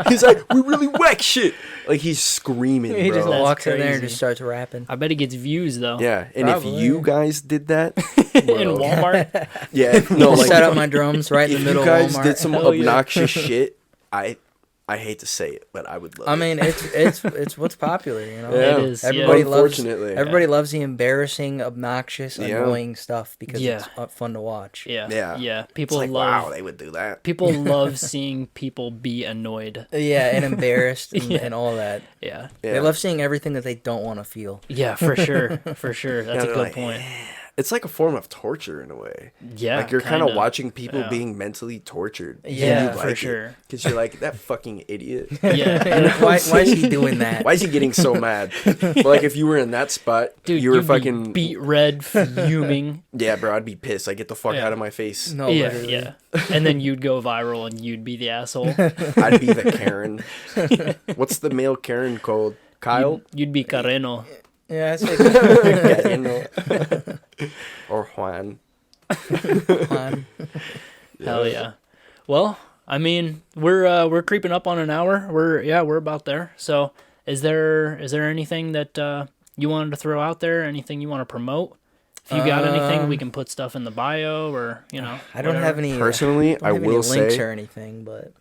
He's like, "We really whack shit!" Like he's screaming, He just bro. That's walks in there and crazy. just starts rapping. I bet he gets views though. Yeah, and Probably. if you guys did that, In bro, Walmart. yeah, no, like Set up my drums right in if the middle you guys of Walmart. did some Hell yeah. obnoxious shit, I I hate to say it, but I would love I it. mean, it's what's popular, you know. Yeah. It is. Everybody Yeah. loves Unfortunately. everybody loves the embarrassing, obnoxious, Yeah. annoying stuff because Yeah. it's fun to watch. Yeah. Yeah. Yeah. It's People like, love. wow, they would do that. People love seeing people be annoyed. Yeah, and embarrassed and, Yeah. and all that. Yeah. Yeah. They love seeing everything that they don't want to feel. Yeah, for sure. For sure. That's a they're good like, point. It's like a form of torture in a way. Yeah. Like you're kind of kinda. watching people Yeah. being mentally tortured. Yeah, for sure. Because you're like, that fucking idiot. Yeah. And why is he doing that? Why is he getting so mad? But like if you were in that spot, Dude, you were you'd fucking be beat red, fuming. yeah, bro. I'd be pissed. Like get the fuck Yeah. out of my face. No, Yeah, literally. yeah. And then you'd go viral and you'd be the asshole. I'd be the Karen. What's the male Karen called? Kyle. You'd be Carreno. Yeah, it's like Karen. Or Juan. fun. Hell yeah. Well, I mean, we're creeping up on an hour. We're about there. So, is there anything that you wanted to throw out there? Anything you want to promote? If you got anything, we can put stuff in the bio or I don't have any Personally, don't I have any will links say or anything, but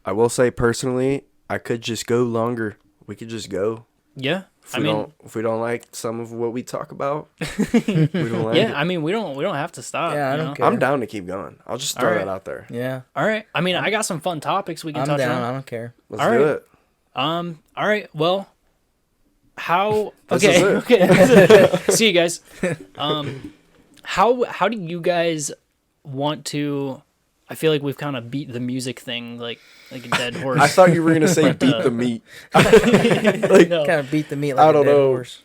I will say personally, I could just go longer. We could just go. Yeah. If we don't like some of what we talk about, we don't like Yeah. it. I mean, we don't have to stop. Yeah, I you don't know? care. I'm down to keep going. I'll just throw Alright. that out there. yeah, All right. I mean, I got some fun topics we can I'm touch down. on. I don't care. Let's All do right. it. All right. Well, how? This Okay. is it. Okay. See you guys. How do you guys want to? I feel like we've kind of beat the music thing like a dead horse. I thought you were gonna say But, beat the meat. No. Kind of beat the meat like I a don't dead know. horse.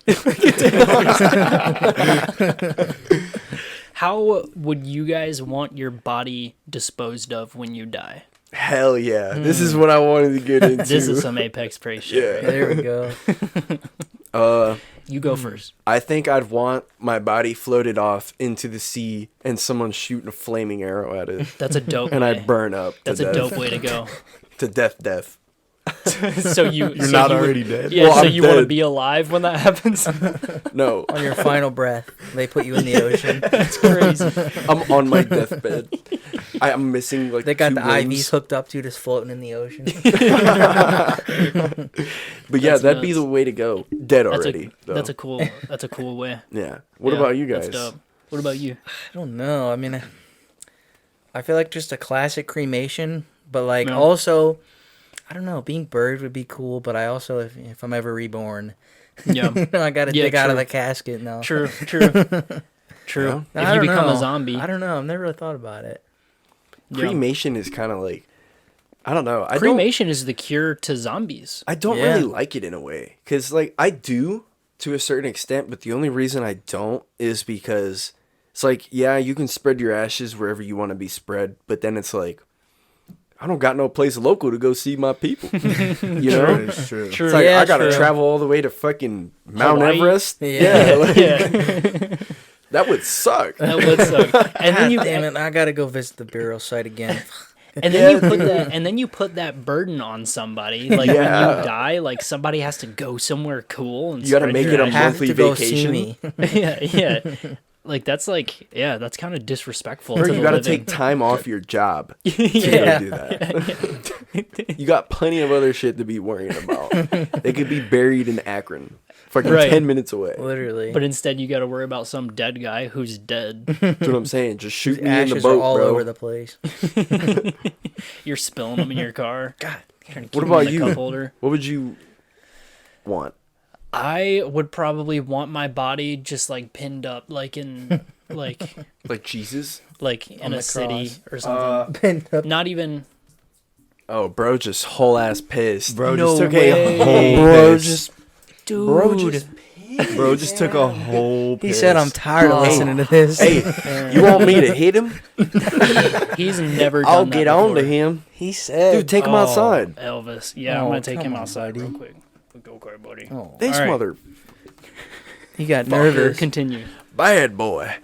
How would you guys want your body disposed of when you die? Hell yeah! This is what I wanted to get into. This is some Apex Prey shit. Yeah. Right? There we go. You go first. I think I'd want my body floated off into the sea and someone shooting a flaming arrow at it, That's a dope. and way. I'd burn up. That's to a death. dope way to go. To death. So you're not already dead? Yeah. Well, so I'm you want to dead. be alive when that happens? No, On your final breath, they put you in the ocean. That's crazy. I'm on my deathbed. I'm missing like They got two the limbs. IVs hooked up to you, just floating in the ocean. But yeah, That's that'd be nuts. the way to go. Dead That's already. though. That's a cool way. Yeah. What Yeah, about you that's guys? dope. What about you? I don't know. I mean, I feel like just a classic cremation, but like No. also, I don't know. Being buried would be cool, but I also, if I'm ever reborn, Yeah. I got to Yeah, dig out of true. the casket now. True. True. Yeah. If I you don't become know. a zombie, I don't know. I've never really thought about it. yeah. Cremation is kind of like, I don't know. Cremation is the cure to zombies. I don't Yeah. really like it in a way. Because, like, I do to a certain extent, but the only reason I don't is because it's like, yeah, you can spread your ashes wherever you want to be spread, but then it's like, I don't got no place local to go see my people. You know? It's true. True. It's like, Yeah, I gotta true. travel all the way to fucking Mount Hawaii? Everest. Yeah. like, Yeah. that would suck. That would suck. And then you Damn it! I got to go visit the burial site again. and then you put that burden on somebody. Like when Yeah. you die, like somebody has to go somewhere cool and You gotta spread make your it a ashes. Have monthly to go see vacation. me. yeah. Like that's that's kind of disrespectful Or to you the gotta living. take time off your job to Yeah. go do that. You got plenty of other shit to be worrying about. They could be buried in Akron, fucking Right. 10 minutes away. Literally. But instead, you got to worry about some dead guy who's dead. That's what I'm saying. Just shoot me in Ashes the boat, are all bro. over the place. You're spilling them in your car. God. What about you? Cup holder. What would you want? I would probably want my body just like pinned up, like in like Jesus? in the a city cross. or something. Pinned up. Not even. Oh, bro, just whole ass pissed. Bro No just took way. a whole Bro, piss. just Dude. Bro just took a whole He piss. said, "I'm tired of Oh. listening to this." Hey, you want me to hit him? He's never done I'll that get on to before. him. He said, Dude, take him Oh, outside. Elvis. Yeah, I'm Oh, going to take come him on, outside buddy. real quick. Okay, buddy. "Oh, This All right. mother he got Fucker. nervous." Continue. bad boy.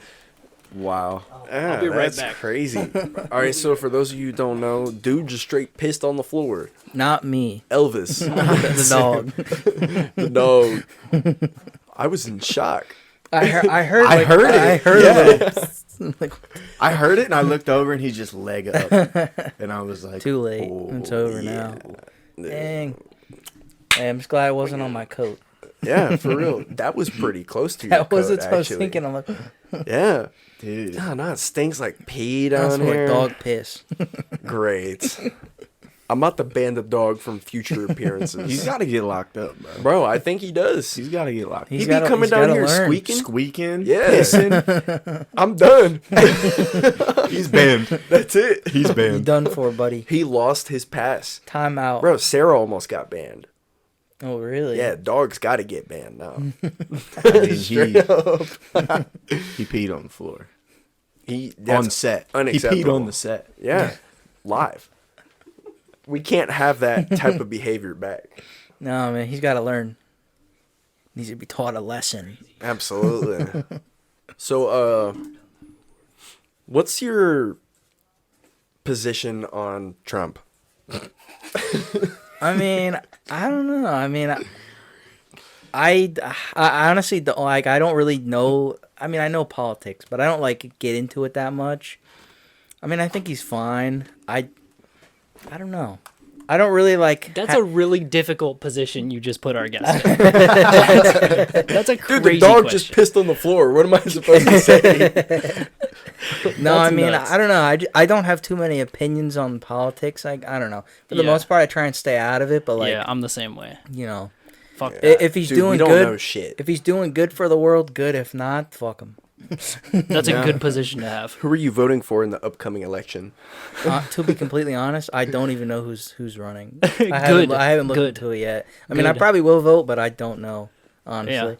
Wow. I'll be right that's back. crazy. All right, so for those of you who don't know, dude just straight pissed on the floor. Not me, Elvis, the dog. the dog. I was in shock. I heard. I heard it. I heard Yeah. a little. Like, I heard it and I looked over and he just leg up. And I was like, too late. oh, It's over yeah. now. Dang. Hey, I'm just glad it wasn't on my coat. Yeah, for real. That was pretty close to your That was coat, what I was actually. thinking. I'm like, Yeah. Dude. No, no, it stinks like pee that's down like here. dog piss. Great. I'm about to ban the dog from future appearances. He's got to get locked up, bro. Bro, I think he does. He's got to get locked He's He up. be coming down gotta here learn. squeaking. Squeaking, Yeah. pissing. I'm done. He's banned. That's it. He's You banned. done for, buddy. He lost his pass. Time out. Bro, Sarah almost got banned. Oh, really? Yeah, dogs got to get banned now. I mean, Straight up. he peed on the floor. He On that's set. He unacceptable. peed on the set. Yeah, live. We can't have that type of behavior back. No, man, he's got to learn. Needs to be taught a lesson. Absolutely. So, what's your position on Trump? I mean, I don't know. I mean, I honestly don't, like. I don't really know. I mean, I know politics, but I don't like get into it that much. I mean, I think he's fine. I don't know. I don't really like. That's a really difficult position you just put our guest in. That's a crazy Dude, the dog question. just pissed on the floor. What am I supposed to say? No, That's I mean, nuts. I don't know. I don't have too many opinions on politics. I don't know. For the Yeah. most part, I try and stay out of it. But like, Yeah, I'm the same way. you know, Fuck if he's Dude, doing we don't good, know shit. if he's doing good for the world, good. If not, fuck him. That's a Yeah. good position to have. Who are you voting for in the upcoming election? To be completely honest, I don't even know who's running. Good, I haven't looked good. into it yet. I mean, I Good. probably will vote, but I don't know, honestly.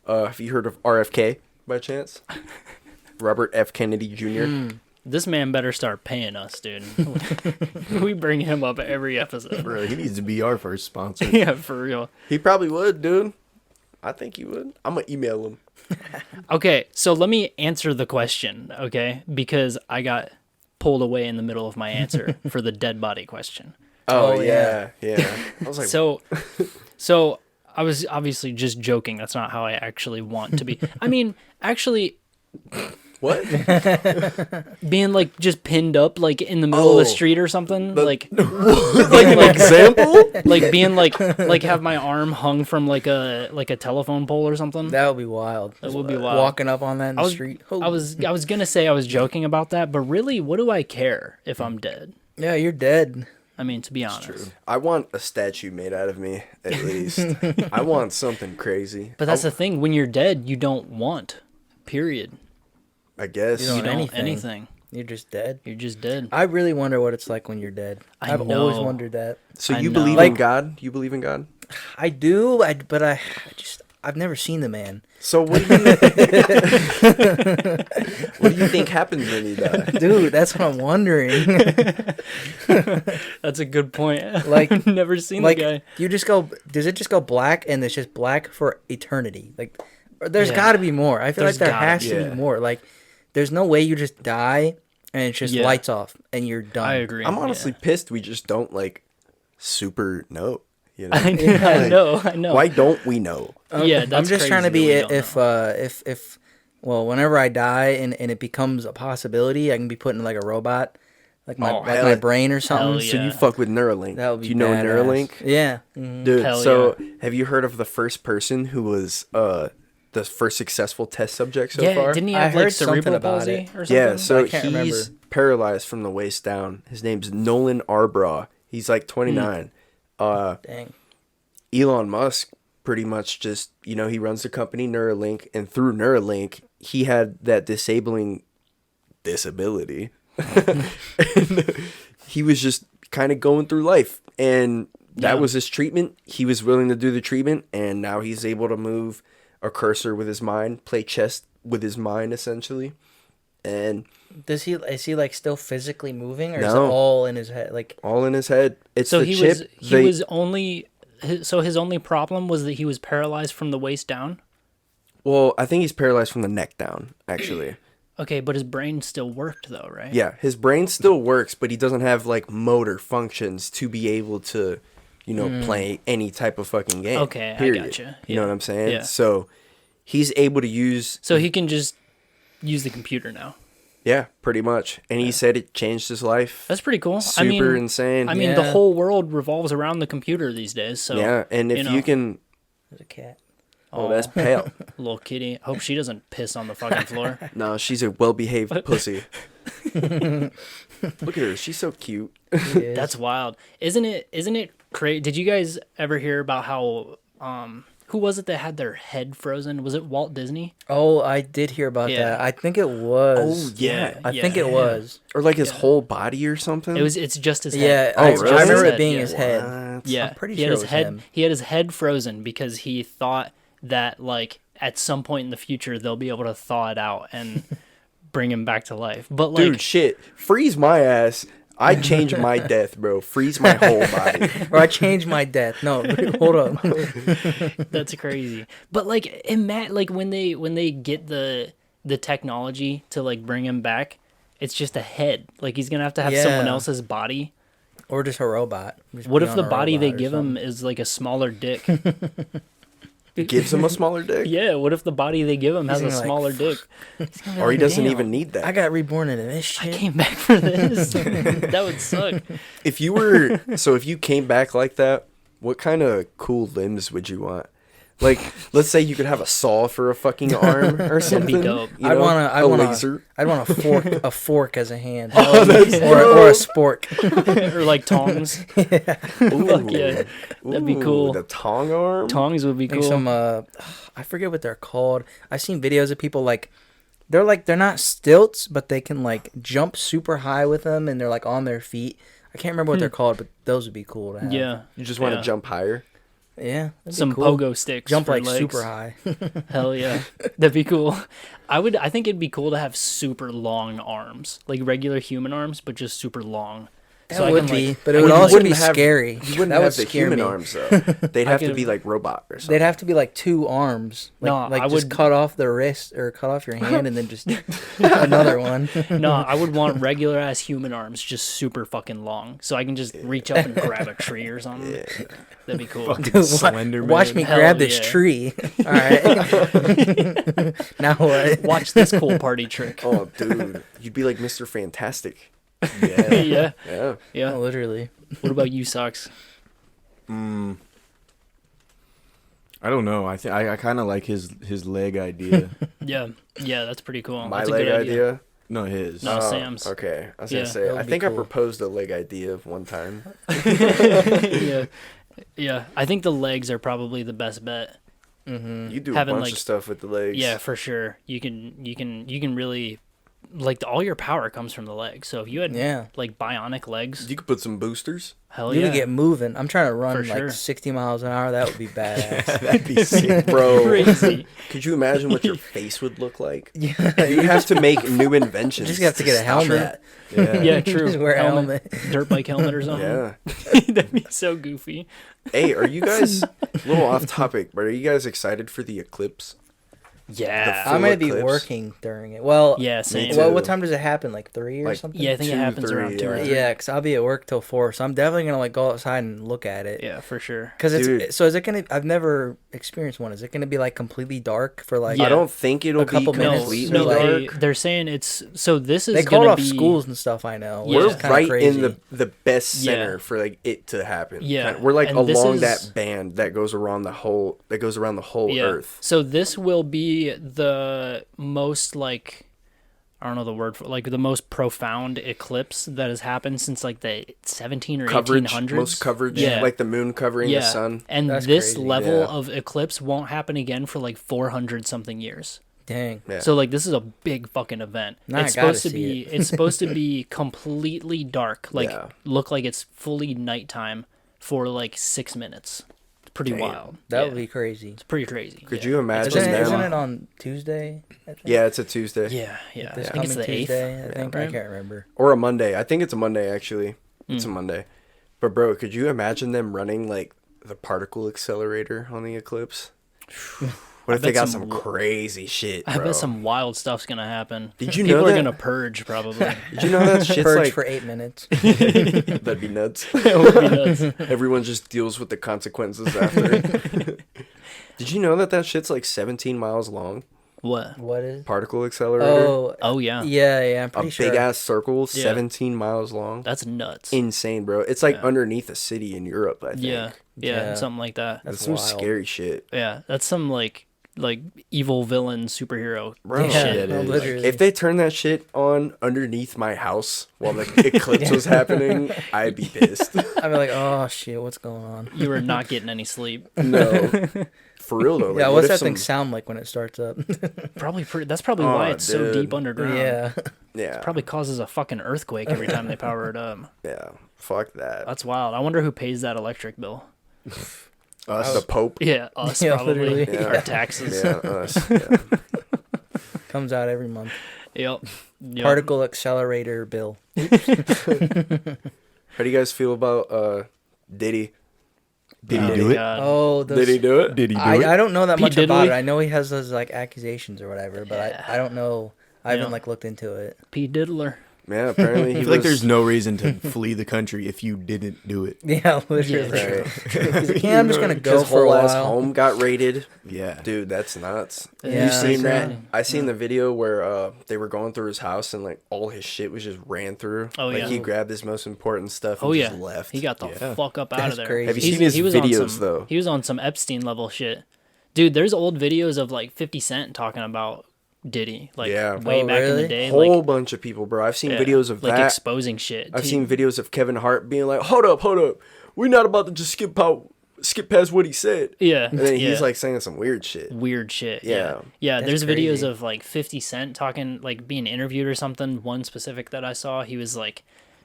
Have you heard of RFK by chance? Robert F. Kennedy Jr. This man better start paying us, dude. We bring him up every episode. Bro, he needs to be our first sponsor. Yeah, for real. He probably would, dude. I think he would. I'm gonna email him. Okay, so let me answer the question, okay? Because I got pulled away in the middle of my answer for the dead body question. Oh, yeah. I was like, So I was obviously just joking. That's not how I actually want to be. I mean, actually, what? being like just pinned up like in the middle of the Oh. street or something, like Like an example? like being like have my arm hung from like a telephone pole or something. That would be wild. That would be wild. Walking up on that in the I was, street. I was gonna say I was joking about that, but really, what do I care if I'm dead? Yeah, you're dead. I mean, to be honest. I want a statue made out of me, at least. I want something crazy. But that's the thing. When you're dead, you don't want. Period. I guess. You You don't don't anything. anything. You're just dead. You're just dead. I really wonder what it's like when you're dead. I I've always know. wondered that. So I you know. believe in Like- God? You believe in God? I do, but I've never seen the man. So what do you what do you think happens when you die? Dude, that's what I'm wondering. That's a good point. Like- I've never seen Like, the guy. you just go, does it just go black and it's just black for eternity? Like, there's Yeah. got to be more. I feel There's like there gotta has be. to Yeah. be more. Like, there's no way you just die and it's just Yeah. lights off and you're done. I agree. I'm honestly pissed we just don't like super know. You know? I know. I know. Why don't we know? Yeah, I'm that's just trying to crazy be that we don't if well, whenever I die and it becomes a possibility, I can be put in like a robot, like my Oh, like hell my yeah. brain or something. Hell So yeah. you fuck with Neuralink. That would be Do you know badass. Neuralink? Yeah. Mhm. Dude, Hell so have you heard of the first person who was the first successful test subject so yeah, far? didn't he I have like heard something cerebral about palsy it. or something? Yeah, so I can't he's remember. paralyzed from the waist down. His name's Nolan Arbraugh. He's like 29. Dang. Elon Musk pretty much just, he runs the company Neuralink, and through Neuralink, he had that disability. And he was just kind of going through life, and that Yeah. was his treatment. He was willing to do the treatment, and now he's able to move a cursor with his mind, play chess with his mind, essentially. And Is he like still physically moving, or is it No. all in his head? Like, all in his head. It's So the he chip. was only. So his only problem was that he was paralyzed from the waist down. Well, I think he's paralyzed from the neck down, actually. Okay, but his brain still worked though, right? Yeah, his brain still works, but he doesn't have like motor functions to be able to, play any type of fucking game. Okay, I period. gotcha. You know Yeah. what I'm saying? Yeah. So he's able to use. So he can just use the computer now. Yeah, pretty much. And he said it changed his life. That's pretty cool. Super insane. I mean, the whole world revolves around the computer these days. So yeah, and if you can... There's a cat. Oh, that's pale. Little kitty. Hope she doesn't piss on the fucking floor. No, she's a well-behaved pussy. Look at her. She's so cute. That's wild. Isn't it crazy? Did you guys ever hear about how who was it that had their head frozen? Was it Walt Disney? Oh, I did hear about that. I think it was. Oh, yeah. I think it was. Or like his whole body or something? It's just his Yeah, head. I really? remember it His being head, his yeah. head. What? Yeah, I'm pretty he had sure his it was head. him. He had his head frozen because he thought that like at some point in the future they'll be able to thaw it out and bring him back to life. But like, Dude, shit. Freeze my ass. I'd change my death, bro. Freeze my whole body. Or I changed my death. No, hold up. that's crazy. But like, like when they get the technology to like bring him back, it's just a head. Like he's gonna have to have someone Yeah. else's body. Or just a robot. Just What be if on the a body they robot or give him something. is like a smaller dick? Gives him a smaller dick? Yeah, what if the body they give him has a gonna be like, smaller dick? Or he doesn't Damn. even need that. I got reborn into this I shit. came back for this. That would suck. If you were... So if you came back like that, what kind of cool limbs would you want? Like, let's say you could have a saw for a fucking arm or something. dope. You I'd know? want a laser. I'd want a fork as a hand. Oh, or a spork. or like tongs. Ooh. Fuck yeah. That'd be Ooh, cool. The tongue arm? Tongs would be Like cool. some I forget what they're called. I've seen videos of people like they're not stilts, but they can like jump super high with them and they're like on their feet. I can't remember what they're called, but those would be cool to have. Yeah. You just want to Yeah. jump higher? Yeah. that'd be Some cool. pogo sticks. Jump for like legs. super high. Hell yeah. That'd be cool. I think it'd be cool to have super long arms. Like regular human arms, but just super long. That I would can, be, like, but it I would mean, you also be wouldn't have- scary. You wouldn't that have would the scare human me. arms, though. They'd have to could- be like robot or something. They'd have to be like 2 arms. Like, No, like I just would- cut off the wrist or cut off your hand and then just another one. No, I would want regular ass human arms, just super fucking long, so I can just reach up and grab a tree or something. That'd be cool. Dude, Slender watch Man. me Hell grab this yeah. tree. All right. Now what? Watch this cool party trick. Oh, dude. You'd be like Mr. Fantastic. Yeah. Yeah, Yeah. yeah. Literally. What about you, Socks? I don't know. I think I kind of like his leg idea. Yeah, yeah, that's pretty cool. My That's a leg good idea. No, his. No. Oh, Sam's. Okay. I was Yeah. going to say, That I would be think I cool. proposed a leg idea one time. Yeah, yeah. I think the legs are probably the best bet. You do Having, a bunch like- of stuff with the legs. Yeah, for sure. You can really, like, all your power comes from the legs. So if you had Yeah. like bionic legs, You could put some boosters. hell You yeah. could get moving. I'm trying to run For like sure. 60 miles an hour. That would be badass. That'd be sick, bro. Crazy. Could you imagine what your face would look like? Yeah. You have to make new inventions. You just have to get a stop helmet. that. Yeah. Yeah, true. Just wear a helmet. Dirt bike helmet or something. Yeah. That'd be so goofy. Hey, are you guys a little off topic, but are you guys excited for the eclipse? Yeah. full I'm going to be eclipse. working during it. Well, Yeah, same. too. well, what time does it happen? Like 3 or Like, something? Yeah, I think it 2, happens 3, around 2 or yeah. 3. Yeah, because I'll be at work till 4. So I'm definitely going to like go outside and look at it. Yeah, for sure. Because Dude. it's so is it gonna? I've never experienced one. Is it gonna be like completely dark for like? Yeah. I don't think it'll A couple be minutes, completely No, like- dark. they're saying it's so. This is They call gonna off be schools and stuff. I know. which Yeah. We're is kinda right crazy. in the best Yeah. center for like it to happen. Yeah. Kinda- we're like And this along is- that band that goes around the whole Yeah. Earth. So this will be the most like I don't know the word for like the most profound eclipse that has happened since like the 17 or Coverage, 1800s. most coverage, Yeah. like the moon covering Yeah. the sun. And That's this crazy. level Yeah. of eclipse won't happen again for like 400 something years. Dang. Yeah. So like this is a big fucking event. Now I It's gotta supposed to see be it's supposed to be completely dark, like Yeah. look like it's fully nighttime for like 6 minutes. It's pretty Damn. wild. That Yeah. would be crazy. It's pretty crazy. Could yeah. you imagine Isn't them? it on Tuesday? I think? Yeah, it's a Tuesday Yeah, yeah. This I think it's coming the 8th. Tuesday, I think. I right? can't remember. or a Monday. I think it's a Monday actually. It's Hmm. a Monday. But bro, could you imagine them running like the particle accelerator on the eclipse? What if they bet got some some w- crazy shit, bro? I bet some wild stuff's gonna happen. Did you People know are that? gonna purge probably. Did you know that shit's Purge like for 8 minutes. that'd be nuts. It would be nuts. Everyone just deals with the consequences after. Did you know that shit's like 17 miles long? What? What is? Particle accelerator. Oh yeah. Yeah, I'm A pretty sure. big ass circle, Yeah. 17 miles long. That's nuts. Insane, bro. It's like underneath a city in Europe, I think. Yeah. Yeah. Something like that. That's That's some wild. scary shit. Yeah, that's some like evil villain superhero Bro, Yeah, shit. it is. literally. If they turned that shit on underneath my house while the eclipse was happening, I'd be pissed. I'd be like, oh shit, what's going on? You were not getting any sleep. No. For real, though. Like, Yeah, what what's if that some- thing sound like when it starts up? That's probably why Oh, it's so dude. deep underground. Yeah. Yeah. Probably causes a fucking earthquake every time they power it up. Yeah. Fuck that. That's wild. I wonder who pays that electric bill. Us, the Pope. Yeah, us Yeah, probably. literally. Yeah. Our taxes. Yeah, us. Yeah. Comes out every month. Yep. Particle accelerator bill. How do you guys feel about Diddy? Did he do it? Oh, those, Did he do it? Did he do I it? don't know that P. much about Diddley? it. I know he has those like accusations or whatever, but Yeah. I don't know. I haven't Yeah. like looked into it. P. Diddler. Yeah, apparently he I feel like was- there's no reason to flee the country if you didn't do it. Yeah, literally. Yeah, He's like, yeah, I'm just gonna go his for a whole ass while. home got raided. Yeah. Dude, that's nuts. Yeah, you seen that? crazy. I seen the video where they were going through his house and like all his shit was just ran through. Oh, like yeah. he grabbed his most important stuff and Oh just yeah, left. he got the Yeah. fuck up out That's of there. crazy. Have you He's- seen his he was on videos, some- though? He was on some Epstein level shit, dude. There's old videos of like 50 Cent talking about Diddy, like Yeah. way Oh, back in really? the day, Whole like bunch of people, bro. I've seen yeah, videos of like that. exposing shit. I've He- seen videos of Kevin Hart being like, "Hold up, we're not about to just skip past what he said." yeah, And then yeah. he's like saying some weird shit. weird shit. Yeah. Yeah, yeah. That's There's videos crazy. of like 50 Cent talking, like being interviewed or something. One specific that I saw, he was like,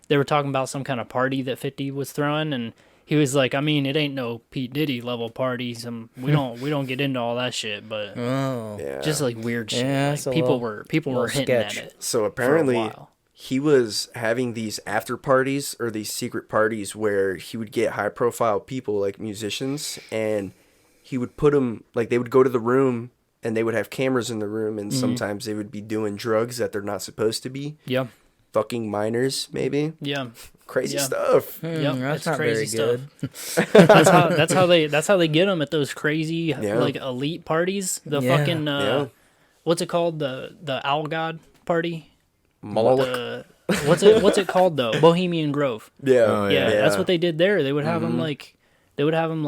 they were talking about some kind of party that 50 was throwing, and he was like, I mean, it ain't no P Diddy level party. We don't get into all that shit, but Oh. Yeah. just like weird shit. Yeah, Like, it's a people little were hinting sketch. at it. So for a apparently while. he was having these after parties or these secret parties where he would get high profile people like musicians and he would put them like they would go to the room and they would have cameras in the room and sometimes they would be doing drugs that they're not supposed to be. Yeah, Fucking minors, maybe. yeah. Crazy Yeah. stuff. Yep, That's it's not crazy very stuff. good. That's how they get them at those crazy Yeah. like elite parties. The Yeah. fucking Yeah. what's it called? The Owl God party. Moloch. What's it called though? Bohemian Grove. Yeah. Oh, Yeah, yeah. that's what they did there. They would have them like, they would have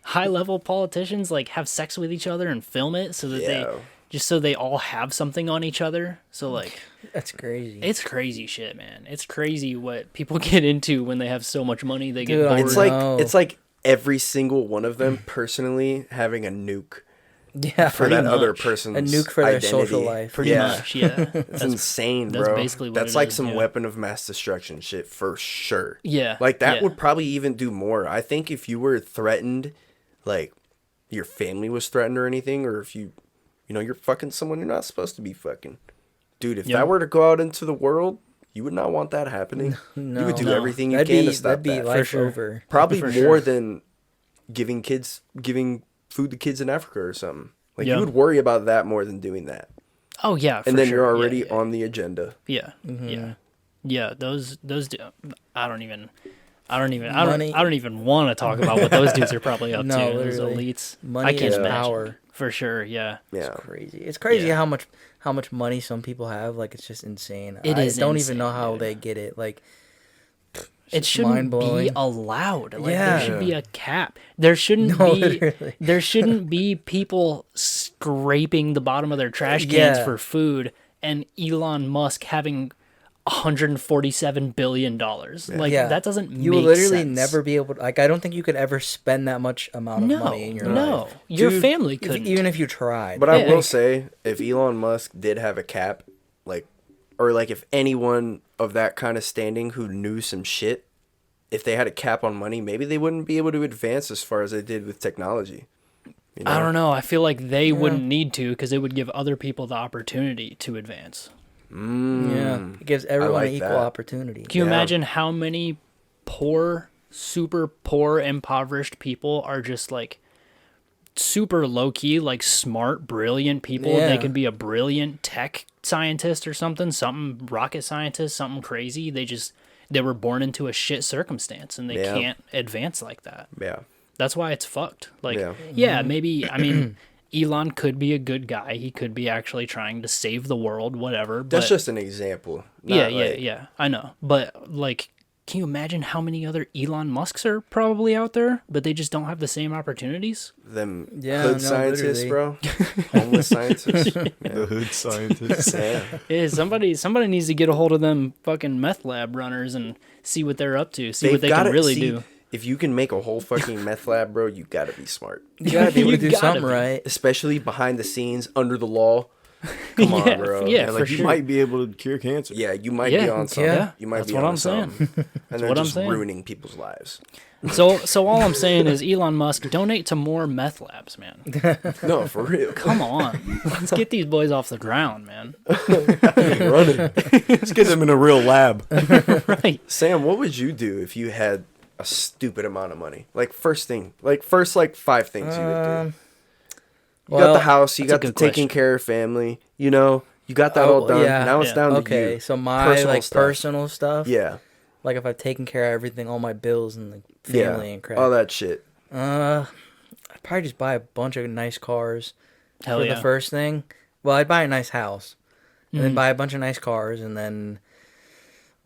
high level politicians like have sex with each other and film it so that Yeah. so they all have something on each other. So like, That's crazy. it's crazy shit, man. It's crazy what people get into when they have so much money. They get Dude, bored. It's like No. it's like every single one of them personally having a nuke Yeah, for Pretty that other much. person's a nuke for their identity. social life. pretty yeah. much, yeah. It's insane, that's bro. basically what That's it like is, some yeah. weapon of mass destruction shit for sure. Yeah, Like that yeah. would probably even do more. I think if you were threatened, like your family was threatened or anything, or if you know, you're fucking someone you're not supposed to be fucking. Dude, if Yeah. that were to go out into the world, you would not want that happening. You would do No. everything you That'd can be to stop that'd be that. life sure. over. Probably For more sure. than giving food to kids in Africa or something. Like Yeah. you would worry about that more than doing that. Oh yeah, And for then sure. you're Yeah, already yeah. on the agenda. Yeah, yeah. Those I don't even want to talk about what those dudes are probably up No, to. Those literally. elites. Money I can't is imagine. power. For sure, yeah. Yeah. Crazy. It's crazy Yeah. how much money some people have. Like it's just insane. It I is don't insane, even know how dude. they get it. Like It shouldn't be mind-blowing. allowed. Like Yeah. there should be a cap. There shouldn't No, be literally. there shouldn't be people scraping the bottom of their trash cans Yeah. for food and Elon Musk having $147 billion. Like yeah, that doesn't you make will literally sense. never be able to, like I don't think you could ever spend that much amount of No, money in your no. life. Your Dude, family If- couldn't. even if you tried. But I Yeah. will say, if Elon Musk did have a cap, like, or like if anyone of that kind of standing who knew some shit, if they had a cap on money, maybe they wouldn't be able to advance as far as they did with technology. You I don't know. I feel like they wouldn't need to because it would give other people the opportunity to advance. Yeah, it gives everyone like an equal that. opportunity. Can you Yeah. imagine how many poor, super poor, impoverished people are just like super low key, like smart, brilliant people? Yeah. They could be a brilliant tech scientist or something rocket scientist, something crazy. They were born into a shit circumstance and they Yeah. can't advance like that. Yeah. That's why it's fucked. Like, Yeah. yeah, maybe, I mean, Elon could be a good guy. He could be actually trying to save the world, whatever. That's but, just an example. yeah, not like- yeah. I know, but like, can you imagine how many other Elon Musks are probably out there, but they just don't have the same opportunities? Them Yeah, hood no, scientists, literally. bro. Homeless scientists. The hood scientists. Yeah. Yeah, somebody needs to get a hold of them fucking meth lab runners and see what they're up to, see what they gotta- can really see, do. If you can make a whole fucking meth lab, bro, you gotta be smart. You gotta be able to You do gotta something be. right. Especially behind the scenes, under the law. Come on, Yeah, bro. yeah. Like for you sure. might be able to cure cancer. Yeah, you might Yeah, be on something. yeah. You might That's be what on I'm saying. something. And they're what I'm just saying. ruining people's lives. So all I'm saying is Elon Musk, donate to more meth labs, man. No, for real. Come on, let's get these boys off the ground, man. Running. Let's get them in a real lab. Right? Sam, what would you do if you had a stupid amount of money? Like first 5 things you would do. You got Well, the house, you that's a got the good taking question. care of family, you know, you got that all done. yeah. Now it's Yeah. down to Okay, you. so my Personal like stuff. personal stuff. Yeah. Like if I've taken care of everything, all my bills and like Yeah. family and crap. All that shit. I'd probably just buy a bunch of nice cars Hell for yeah. the first thing. Well, I'd buy a nice house, and Mhm. then buy a bunch of nice cars, and then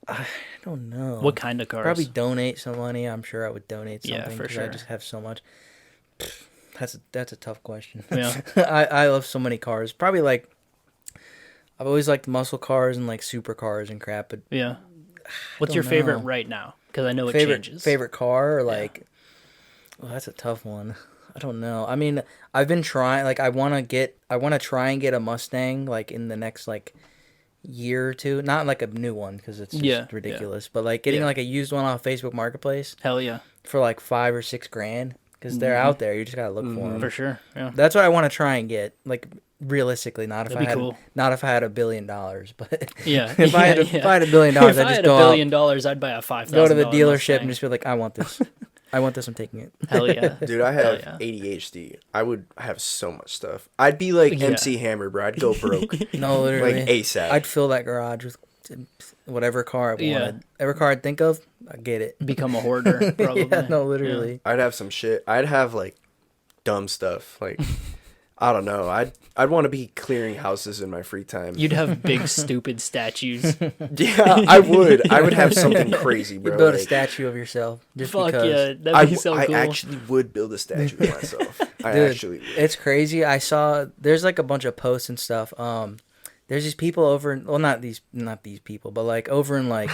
I don't know. What kind of cars? Probably donate some money. I'm sure I would donate Yeah, something for 'cause I sure. just have so much. That's a tough question. Yeah. I love so many cars. Probably like I've always liked muscle cars and like supercars and crap. But Yeah. What's don't your favorite know. right now? Because I know it changes. favorite car or like, well, that's a tough one. I don't know. I mean, I've been trying. Like, I want to try and get a Mustang like in the next like year or two. Not like a new one because it's just Yeah, ridiculous. But like getting Yeah. like a used one off Facebook Marketplace Hell yeah, for like $5 or $6 because they're out there. You just gotta look for them. for sure. Yeah. That's what I want to try and get. Like realistically, not if That'd I be had cool. not if I had $1 billion, but Yeah. if I had yeah. if I had $1 billion, I'd If I just had go $1 out, billion, I'd buy a $5,000. go to the dealership Mustang. and just be like, I want this. I want this. I'm taking it. Hell yeah. Dude, I Hell have yeah. ADHD. I would have so much stuff. I'd be like Yeah. MC Hammer, bro. I'd go broke. No, like literally. ASAP. I'd fill that garage with whatever car I wanted. Yeah. Every car I'd think of, I get it. Become a hoarder, probably. Yeah, no, literally. I'd have some shit. I'd have like dumb stuff. Like I don't know. I'd want to be clearing houses in my free time. You'd have big, stupid statues. Yeah, I would. I would have something crazy, bro. You build a like, statue of yourself just Fuck because. yeah, that'd be so I cool. actually would build a statue of myself. I Dude, actually would. it's crazy. I saw there's like a bunch of posts and stuff. There's these people over in, well, not these people, but like over in like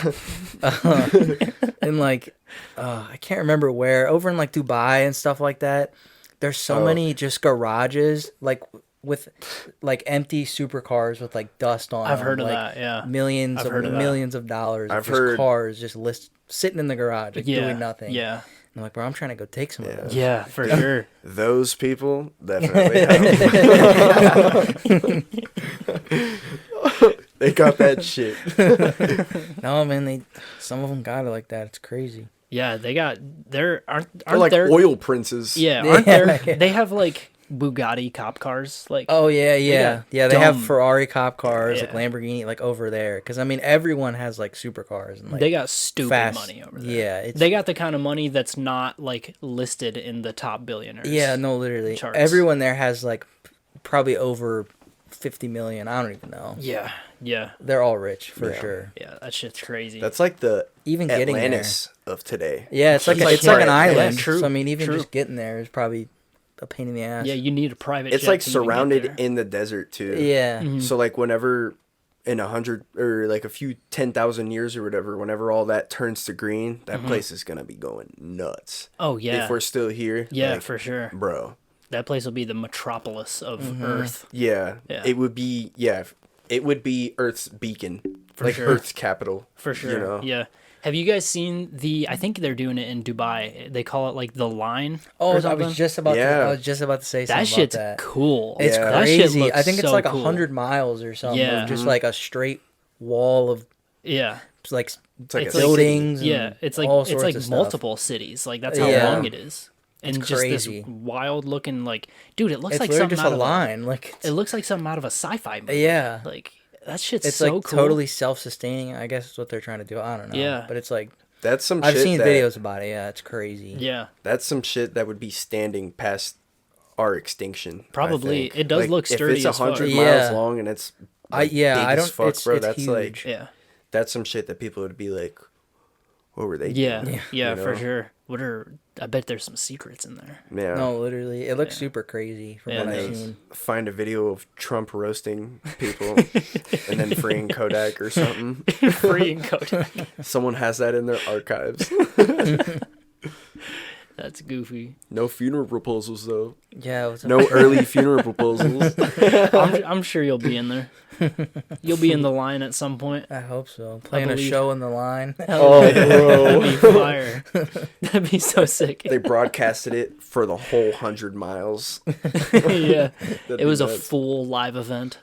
in like I can't remember where, over in like Dubai and stuff like that. There's so Oh. many just garages like with like empty supercars with like dust on I've them, heard of like, that, yeah. millions I've of heard of that. millions of dollars of I've just heard- cars just sitting in the garage like Yeah. doing nothing. Yeah. I'm like, bro, I'm trying to go take some of those. Yeah, for sure. Those people definitely have. They got that shit. No, man, some of them got it like that. It's crazy. Yeah, they got aren't They're like there oil princes. Yeah, aren't there Yeah. they have like Bugatti cop cars like Oh yeah, got yeah. They have dumb- Ferrari cop cars, like Yeah. Lamborghini, like over there. Because I mean, everyone has like supercars and like they got stupid fast money over there. Yeah, it's, They got the kind of money that's not like listed in the top billionaires. yeah, no, literally, charts. everyone there has like probably over 50 million. I don't even know. Yeah. Yeah. They're all rich for Yeah. sure. Yeah, that shit's crazy. That's like the Even getting there. Atlantis of today. Yeah, it's like Yeah, it's like an right. island. Yeah, true, So I mean, even true. just getting there is probably a pain in the ass. yeah, you need a private It's jet like to even get surrounded there. in the desert too. Yeah. Mhm. So like whenever in 100 or like a few 10,000 years or whatever, whenever all that turns to green, that place is gonna be going nuts. Oh yeah. If we're still here, Yeah, like, for sure. bro. That place will be the metropolis of Mm-hmm. Earth. Yeah, Yeah. it would be. Yeah, it would be Earth's beacon, For like sure. Earth's capital. For sure. You know? Yeah. Have you guys seen I think they're doing it in Dubai. They call it like the line. Oh, or I something. was just about Yeah. to say something That shit's about that. cool. It's Yeah. That shit crazy. looks I think it's so like cool. 100 miles or something. Yeah. Of just like a straight wall of Yeah. like It's like It's a like- buildings. and Yeah, it's like all it's sorts like of stuff. multiple cities. Like that's how Yeah. long it is. And It's just crazy. this wild looking like dude, it looks It's like literally something just out a of line. Like it looks like something out of a sci-fi movie. yeah, Like that shit's it's so like cool. totally self-sustaining. I guess is what they're trying to do. I don't know. Yeah. but it's like That's some I've shit seen that, videos about it. Yeah, it's crazy. Yeah. That's some shit that would be standing past our extinction. I Probably. think. It does look sturdy If it's as fuck. 100 Yeah. miles long and it's like, big I as don't. fuck, It's, bro. it's That's huge. like Yeah. that's some shit that people would be like, what were they? Yeah. doing? Yeah, You for know? sure. I bet there's some secrets in there. Yeah. No, literally, it looks Yeah. super crazy from Yeah, what it I've does. seen. Find a video of Trump roasting people and then freeing Kodak or something. Freeing Kodak. Someone has that in their archives. That's goofy. No funeral proposals though. Yeah, it was No early funeral proposals. I'm sure you'll be in there. You'll be in the line at some point. I hope so. Playing a believe- show in the line. Oh, That'd be bro. fire. That'd be so sick. They broadcasted it for the whole 100 miles. Yeah. That'd It was be a nuts. full live event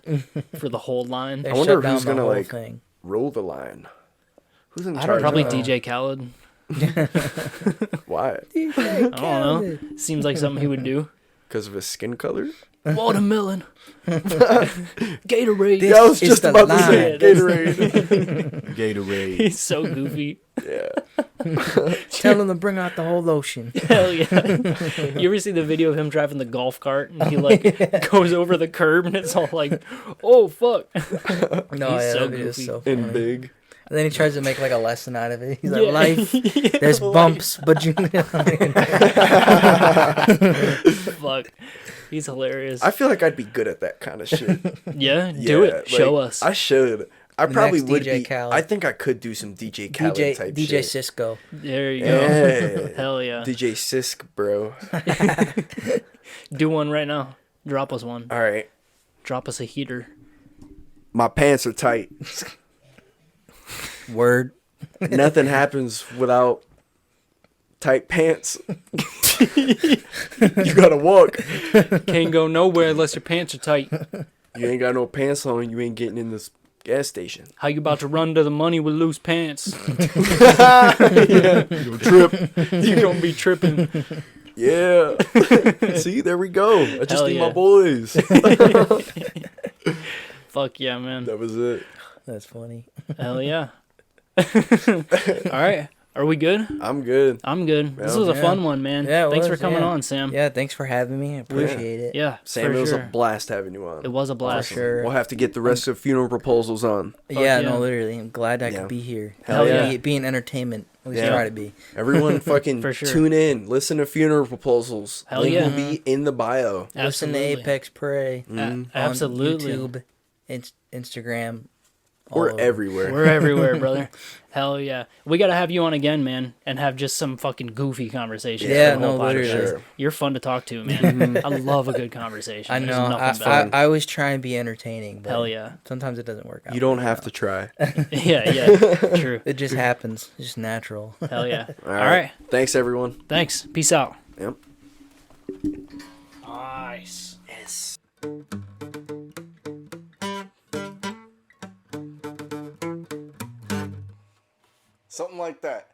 for the whole line. They I wonder shut down who's the gonna, whole like, thing. roll the line. Who's in I don't charge? Probably of that? DJ Khaled. Why? I don't know. Seems like something he would do. Because of his skin color? Watermelon. Gatorade. This Yeah, I was is just the about to say line. Gatorade. Gatorade. He's so goofy. Yeah. Tell them to bring out the whole lotion. Hell yeah. You ever see the video of him driving the golf cart and he like goes over the curb and it's all like, oh fuck. No, He's yeah, so that video is goofy. so funny. And big. And then he tries to make like a lesson out of it. He's Yeah. like, life, there's Life. bumps, but you. Fuck. He's hilarious. I feel like I'd be good at that kind of shit. Yeah, do Yeah, it. Show like, us. I should. I The probably next would DJ be. Khaled. I think I could do some DJ Khaled DJ type DJ shit. Cisco. There you go. Yeah. Hell yeah. DJ Sisk, bro. Do one right now. Drop us one. All right. Drop us a heater. My pants are tight. Word. Nothing happens without tight pants. You gotta walk. Can't go nowhere unless your pants are tight. You ain't got no pants on. You ain't getting in this gas station. How you about to run to the money with loose pants? You trip. You're gonna be tripping. Yeah. See, there we go. I just Hell need yeah. my boys. Fuck yeah, man. That was it. That's funny. Hell yeah. All right. Are we good? I'm good. I'm good. This Yeah. was a Yeah. fun one, man. Yeah, it Thanks was, for coming yeah. on, Sam. Yeah, thanks for having me. I appreciate it. Yeah, Sam, for it was sure. a blast having you on. It was a blast. For sure. We'll have to get the rest of funeral proposals on. Yeah, yeah. no, literally. I'm glad I Yeah. could be here. Hell yeah. Being entertainment. At least Yeah. try to be. Everyone fucking For sure. tune in. Listen to funeral proposals. Hell Link yeah. will be in the bio. Listen to Absolutely. Apex Pray. Absolutely. On YouTube, Instagram. We're all over. everywhere. We're everywhere, brother. Hell yeah. We got to have you on again, man, and have just some fucking goofy conversations. Yeah, for the whole no, literally. podcast. Sure. You're fun to talk to, man. I love a good conversation. I There's know. nothing I, better. I always try and be entertaining, but Hell yeah. sometimes it doesn't work out. You don't have to try. Yeah, true. It just happens. It's just natural. Hell yeah. All All right. Thanks, everyone. Thanks. Peace out. Yep. Nice. Yes. Something like that.